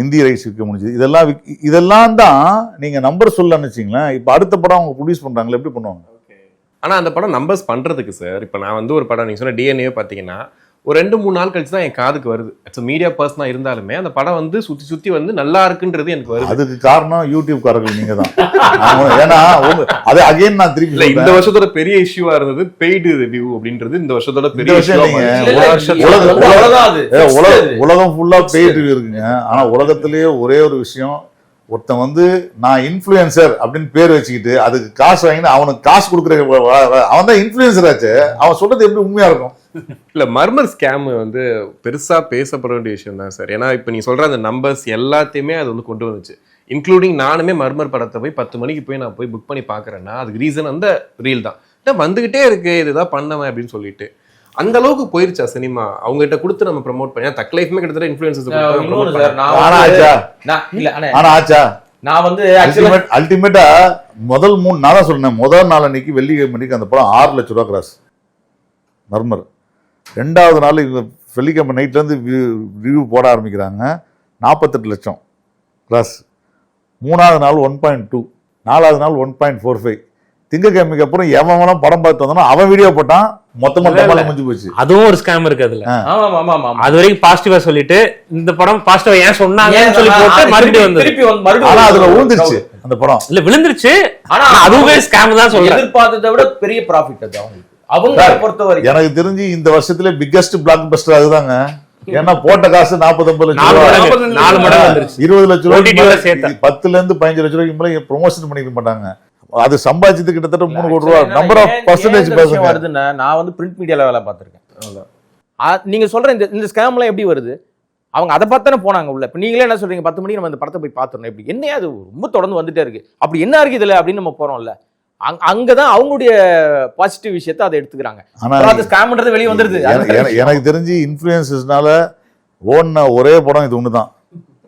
இந்தி ரைட்ஸ் விற்க முடிஞ்சுது. இதெல்லாம் தான் நீங்க நம்பர் சொல்லன்னு வச்சிங்களேன். இப்போ அடுத்த படம் அவங்க ப்ரொடியூஸ் பண்றாங்களே, எப்படி பண்ணுவாங்க? ஆனா அந்த படம் நம்பர்ஸ் பண்றதுக்கு சார், இப்போ நான் வந்து ஒரு படம் நீங்க சொன்ன டிஎன்ஏ பாத்தீங்கன்னா ஒரு 2-3 நாள் கழிச்சு தான் என் காதுக்கு வருது. இட்ஸ் மீடியா பர்சனா இருந்தாலுமே அந்த படம் வந்து சுத்தி வந்து நல்லா இருக்குன்றது எனக்கு வருது. அதுக்கு காரணம் யூடியூப் காரர்கள் நீங்க தான். ஏன்னா அது அகைன் நான் திருப்பி இல்ல, இந்த வருஷத்தோட பெரிய இஷ்யூவா இருந்தது பெய்டு ரிவ்யூ அப்படின்றது. இந்த வருஷத்தோட பெரிய உலகம் ஃபுல்லா பெய்டு ரிவ்யூ இருக்குங்க. ஆனா உலகத்திலேயே ஒரே ஒரு விஷயம், ஒருத்தன் வந்து நான் இன்ஃப்ளூயன்சர் அப்படின்னு பேர் வச்சுக்கிட்டு அதுக்கு காசு வாங்கிட்டு அவனுக்கு காசு கொடுக்குற அவன் தான் இன்ஃப்ளூயன்சர் ஆச்சு. அவன் சொல்றது எப்படி உண்மையா இருக்கும்? இல்ல, மர்மர் ஸ்கேம் வந்து பெருசா பேசப்பட வேண்டிய விஷயம் தான் சார். ஏன்னா இப்ப நீ சொல்ற அந்த நம்பர்ஸ் எல்லாத்தையுமே அது வந்து கொண்டு வந்துச்சு. இன்க்ளூடிங் நானுமே மர்மர் படத்தை போய் 10 மணிக்கு போய் நான் போய் புக் பண்ணி பாக்குறேன்னா அதுக்கு ரீசன் அந்த ரீல் தான். வந்துகிட்டே இருக்கு, இதுதான் பண்ணவன் அப்படின்னு சொல்லிட்டு அந்த அளவுக்கு போயிருச்சா சினிமா? அவங்க கிட்ட கொடுத்து நம்ம ப்ரோமோட் பண்ணி தக் லைஃப்மே கிட்டத்தட்ட இன்ஃப்ளூயன்சர்ஸ். நான் வந்து அல்டிமேட்டா முதல் 3 நாளா சொன்னேன், முதல் நாள் அன்னைக்கு வெள்ளிக்கிழமைக்கு அந்த படம் 6 லட்சம் ரூபா கிராஸ் மர்மர். 2வது நாள் இவங்க வெள்ளிக்கிழமை நைட்ல இருந்து ரிவ்யூ போட ஆரம்பிக்கிறாங்க, 48 லட்சம் கிராஸ். 3வது நாள் 1.2, 4வது நாள் 1.45. திங்கக்கிழமைக்கு அப்புறம் எவன் படம் பார்த்து வந்தானோ அவன் வீடியோ போட்டான், மொத்தமா முடிஞ்சு போச்சு. அதுவும் ஒரு ஸ்கேம் இருக்கு அதுல. அது வரைக்கும் பாசிட்டிவா சொல்லிட்டு இந்த படம் பாசிட்டிவா ஏன் சொன்னாங்கன்னு சொல்லி போட்டு மறுபடியும் ஆனா அதுல விழுந்துருச்சு அந்த படம். இல்ல விழுந்துருச்சு, ஆனா அதுவே ஸ்கேம் தான் சொல்றேன். எதிர்பார்த்ததை விட பெரிய ப்ராஃபிட் அது அவங்களுக்கு. அவங்க பொறுத்தவரை எனக்கு தெரிஞ்சு இந்த வருஷத்துல பிக்கஸ்ட் பிளாக் பஸ்டர் அதுதாங்க. ஏன்னா போட்ட காசு 40-50 லட்சம் ரூபாய், 4 மடங்கு வந்துருச்சு. 20 லட்சம் ரூபாய் 10ல இருந்து 15 லட்சம் ரூபாய்க்கு மேல ப்ரொமோஷன் பண்ணிக்க மாட்டாங்க. அது சம்பாதிச்சது கிட்டத்தட்ட 3 கோடி ரூபாய். நம்பர் ஆஃப் பர்சன்டேஜ் வருதுன்னா நான் வந்து பிரிண்ட் மீடியால வேலை பார்த்திருக்கேன். நீங்க சொல்ற இந்த ஸ்கேம்லாம் எப்படி வருது? அவங்க அதை பார்த்தானே போனாங்க உள்ள. இப்போ நீங்களே என்ன சொல்றீங்க, 10 மணிக்கு நம்ம இந்த படத்தை போய் பார்த்துடணும், எப்படி என்ன அது ரொம்ப தொடர்ந்து வந்துட்டே இருக்கு, அப்படி என்ன இருக்கு இதுல அப்படின்னு நம்ம போறோம்ல. அங்கதான் அவங்களுடைய பாசிட்டிவ் விஷயத்தை அதை எடுத்துக்கிறாங்க. ஸ்கேம்ன்றது வெளியே வந்துருது. எனக்கு தெரிஞ்சு இன்ஃப்ளூயன்சஸ்னால ஓடின ஒரே படம் இது ஒண்ணுதான்.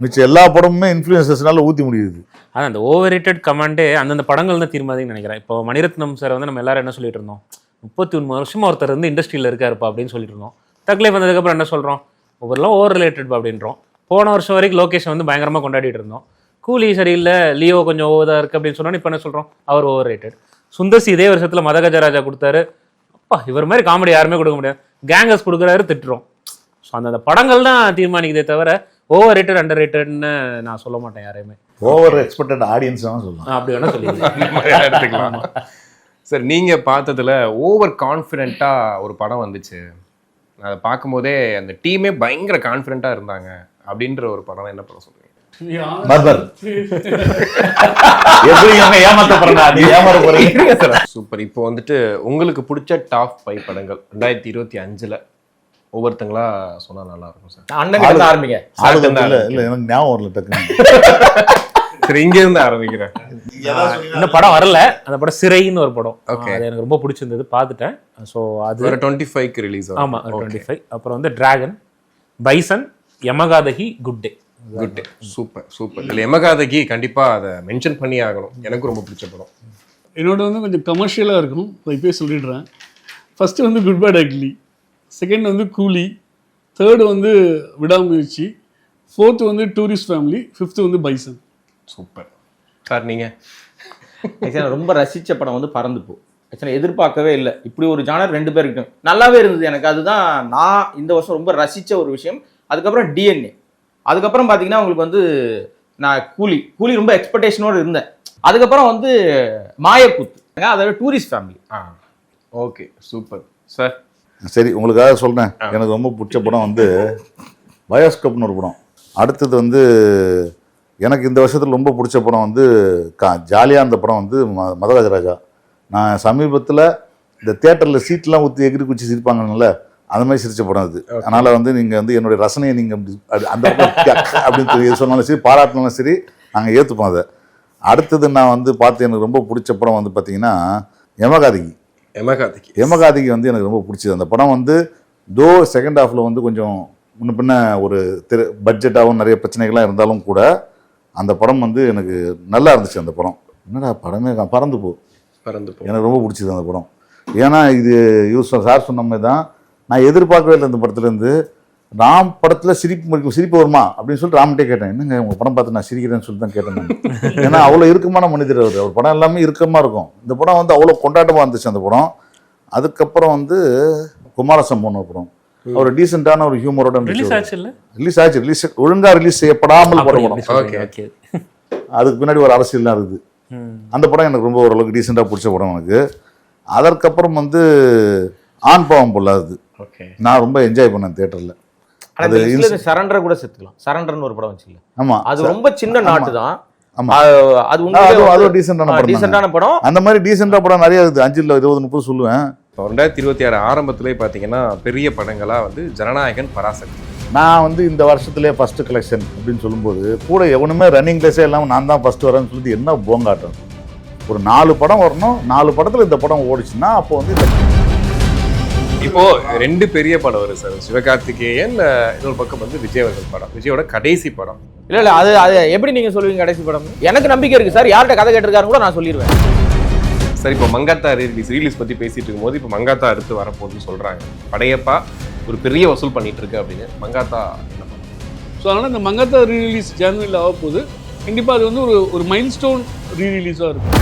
மிச்சம் எல்லா படமுமே இன்ஃப்ளூயன்சஸ்னால ஊத்தி முடியுது. அதான் அந்த ஓவர் ரேட்டட் கமெண்டே அந்தந்த படங்கள் தான் தீர்மானின்னு நினைக்கிறேன். இப்போ மணிரத்னம் சார் வந்து நம்ம எல்லாரும் என்ன சொல்லிட்டு இருந்தோம், 33 வருஷமா ஒருத்தர் வந்து இண்டஸ்ட்ரியில் இருக்காருப்பா அப்படின்னு சொல்லிட்டு இருந்தோம். தக் லைஃப் வந்ததுக்கப்புறம் என்ன சொல்கிறோம், ஒவ்வொருலாம் ஓவர் ரிலேட்டட் அப்படின்றோம். போன வருஷம் வரைக்கும் லோகேஷன் வந்து பயங்கரமாக கொண்டாடிட்டு இருந்தோம். கூலி சரியில்லை, லியோ கொஞ்சம் ஓவராக இருக்குது அப்படின்னு சொன்னோன்னு இப்போ என்ன சொல்கிறோம், அவர் ஓவர் ரேட்டட். சுந்தர்சி இதே வருஷத்தில் மதகஜராஜா கொடுத்தாரு, அப்பா இவர் மாதிரி காமெடி யாருமே கொடுக்க முடியாது, கேங்கர்ஸ் கொடுக்குறாரு, திட்டுறோம். ஸோ அந்த படங்கள் தான் தீர்மானிக்குதே தவிர ஓவர் ரேட்டட் அண்டர் ரேட்டட்னு நான் சொல்ல மாட்டேன் யாரையுமே. ஓவர் எக்ஸ்பெக்டட் ஆடியன்ஸ் தான் சொல்லலாம், அப்படி வேணா சொல்லிக்கலாம். சார் நீங்கள் பார்த்ததுல ஓவர் கான்ஃபிடென்ட்டாக ஒரு படம் வந்துச்சு, அதை பார்க்கும்போதே அந்த டீமே பயங்கர கான்ஃபிடென்ட்டாக இருந்தாங்க அப்படின்ற ஒரு படம் என்ன படம் சொல்றீங்க? சூப்பர். இப்போ வந்துட்டு உங்களுக்கு பிடிச்ச டாப் 5 படங்கள் 2025 ஒவ்வொருத்தங்களா சொன்னா நல்லா இருக்கும் சார். அண்ணன் கிட்ட ஆரம்பிங்க. ஆளுங்க இல்ல இல்ல எனக்கு ஞாபகம் வரல டக்குன்னு. சரி, இங்க இருந்து ஆரம்பிக்கிறேன். இந்த படம் வரல, அந்த படம் சிறைன்னு ஒரு படம். Okay. அது எனக்கு ரொம்ப பிடிச்சிருந்தது, பார்த்துட்டேன். ஸோ அது ஒரு 25க்கு ரிலீஸ் ஆகும். ஆமா 25. அப்புறம் வந்து Dragon, Bison, Yamakaathagi, good day. Good day. Super super. இதுல யமகாதகி கண்டிப்பா அதை மென்ஷன் பண்ணி ஆகணும். எனக்கு ரொம்ப பிடிச்ச படம். என்னோட வந்து கொஞ்சம் கமர்ஷியலாக இருக்கும், இப்போயே சொல்லிடுறேன். ஃபஸ்ட்டு வந்து குட் பேட் அக்லி, செகண்ட் வந்து கூலி, தேர்டு வந்து விடாமுயற்சி, ஃபோர்த்து வந்து டூரிஸ்ட் ஃபேமிலி, ஃபிஃப்த்து வந்து பைசன். Super sir. நீங்க ஆக்சுவலாக ரொம்ப ரசித்த படம் வந்து பறந்து போ. ஆக்சுவலாக எதிர்பார்க்கவே இல்லை இப்படி ஒரு ஜானர் 2 பேர் இருக்கும். நல்லாவே இருந்தது எனக்கு. அதுதான் நான் இந்த வருஷம் ரொம்ப ரசித்த ஒரு விஷயம். அதுக்கப்புறம் டிஎன்ஏ, அதுக்கப்புறம் பார்த்தீங்கன்னா உங்களுக்கு வந்து நான் கூலி ரொம்ப எக்ஸ்பெக்டேஷனோடு இருந்தேன். அதுக்கப்புறம் வந்து மாயக்கூத்து, அதாவது tourist family. Okay super sir. சரி, உங்களுக்காக சொல்றேன். எனக்கு ரொம்ப பிடிச்ச படம் வந்து பயோஸ்கோப்னு ஒரு படம். அடுத்தது வந்து எனக்கு இந்த வருஷத்துல ரொம்ப பிடிச்ச படம் வந்து ஜாலியாக இருந்த படம் வந்து மதராஜராஜா. நான் சமீபத்தில் இந்த தியேட்டரில் சீட்லாம் ஊற்றி எகிரி குச்சி சிரிப்பாங்கல்ல, அந்த மாதிரி சிரிச்ச படம் அது. அதனால் வந்து நீங்கள் வந்து என்னுடைய ரசனையை நீங்கள் அந்த அப்படின்னு சொன்னாலும் சரி, பாராட்டினாலும் சரி, நாங்கள் ஏற்றுப்போம் அதை. அடுத்தது நான் வந்து பார்த்து எனக்கு ரொம்ப பிடிச்ச படம் வந்து பார்த்தீங்கன்னா யமகாதகி. யமகாதகி வந்து எனக்கு ரொம்ப பிடிச்சது. அந்த படம் வந்து செகண்ட் ஹாஃபில் வந்து கொஞ்சம் முன்ன பின்ன ஒரு பட்ஜெட்டாகவும் நிறைய பிரச்சனைகள்லாம் இருந்தாலும் கூட அந்த படம் வந்து எனக்கு நல்லா இருந்துச்சு. அந்த படம் என்னடா படமே பறந்து போ எனக்கு ரொம்ப பிடிச்சது அந்த படம். ஏன்னா இது சார் சொன்ன மாதிரி தான், நான் எதிர்பார்க்கவே இல்லை இந்த படத்துலேருந்து. ராம் படத்தில் சிரிப்பு வருமா அப்படின்னு சொல்லிட்டு ராம்கிட்டே கேட்டேன், என்னங்க உங்கள் படம் பார்த்து நான் சிரிக்கிறேன்னு சொல்லிட்டு தான் கேட்டேன் நான். ஏன்னா அவ்வளோ இறுக்கமான மனிதர் அவர் படம் எல்லாமே இறுக்கமாக இருக்கும். இந்த படம் வந்து அவ்வளோ கொண்டாட்டமாக இருந்துச்சு அந்த படம். அதுக்கப்புறம் வந்து குமாரசம்பவன் படம், ஒரு டீசெண்டான ஒரு ஹியூமரோட ரிலீஸ் ஆச்சு. ஒழுங்காக ரிலீஸ் செய்யப்படாமல் போகிற படம். அதுக்கு பின்னாடி ஒரு அரசியல்லாம் இருக்குது. அந்த படம் எனக்கு ரொம்ப ஓரளவுக்கு டீசெண்டாக பிடிச்ச படம் எனக்கு. அதற்கப்புறம் வந்து ஆண் பாவம் பொல்லாதது நான் ரொம்ப என்ஜாய் பண்ணேன் தியேட்டரில். அது சரண்டர் கூட சேர்த்துக்கலாம். சரண்டர்னு ஒரு படம் வச்சுல. ஆமா, அது ரொம்ப சின்ன நாட்டு தான். ஆமா, அது ஒரு டீசெண்டான படம். அந்த மாதிரி டீசெண்டா படம் நிறைய இருக்குது. 5 இல்ல 20 30 சொல்லுவேன். 2026 ஆரம்பத்திலே பார்த்தீங்கன்னா பெரிய படங்களா வந்து ஜனநாயகன், பராசக்தி. நான் வந்து இந்த வருஷத்துலேயே ஃபர்ஸ்ட் கலெக்ஷன் அப்படின்னு சொல்லும்போது கூட எவனுமே ரன்னிங் பிளேஸே இல்லாமல் நான் தான் ஃபர்ஸ்ட் வரேன்னு சொல்லிட்டு என்ன போங்காட்டம். ஒரு 4 படம் வரணும், 4 படத்தில் இந்த படம் ஓடிச்சுன்னா அப்போ வந்து இப்போ 2 பெரிய படம் வரும் சார். சிவகார்த்திகேயன், இன்னொரு பக்கம் வந்து விஜய் அவர்கள் படம், விஜயோட கடைசி படம். இல்ல அது எப்படி நீங்க சொல்லுவீங்க கடைசி படம்? எனக்கு நம்பிக்கை இருக்கு சார். யார்கிட்ட கதை கேட்டிருக்காரு கூட நான் சொல்லிடுவேன். சார் இப்போ மங்காத்தா ரீலீஸ் பத்தி பேசிட்டு இருக்கும்போது இப்போ மங்காத்தா அடுத்து வரப்போகுதுன்னு சொல்றாங்க. படையப்பா ஒரு பெரிய வசூல் பண்ணிட்டு இருக்கு அப்படின்னு. மங்காத்தா என்ன பண்ணும்? ஸோ அதனால் இந்த மங்காத்தா ரீரிலீஸ் ஜனவரியில் ஆக போகுது. கண்டிப்பாக அது வந்து ஒரு மைல்ஸ்டோன் ரீரிலீஸாக இருக்கும்.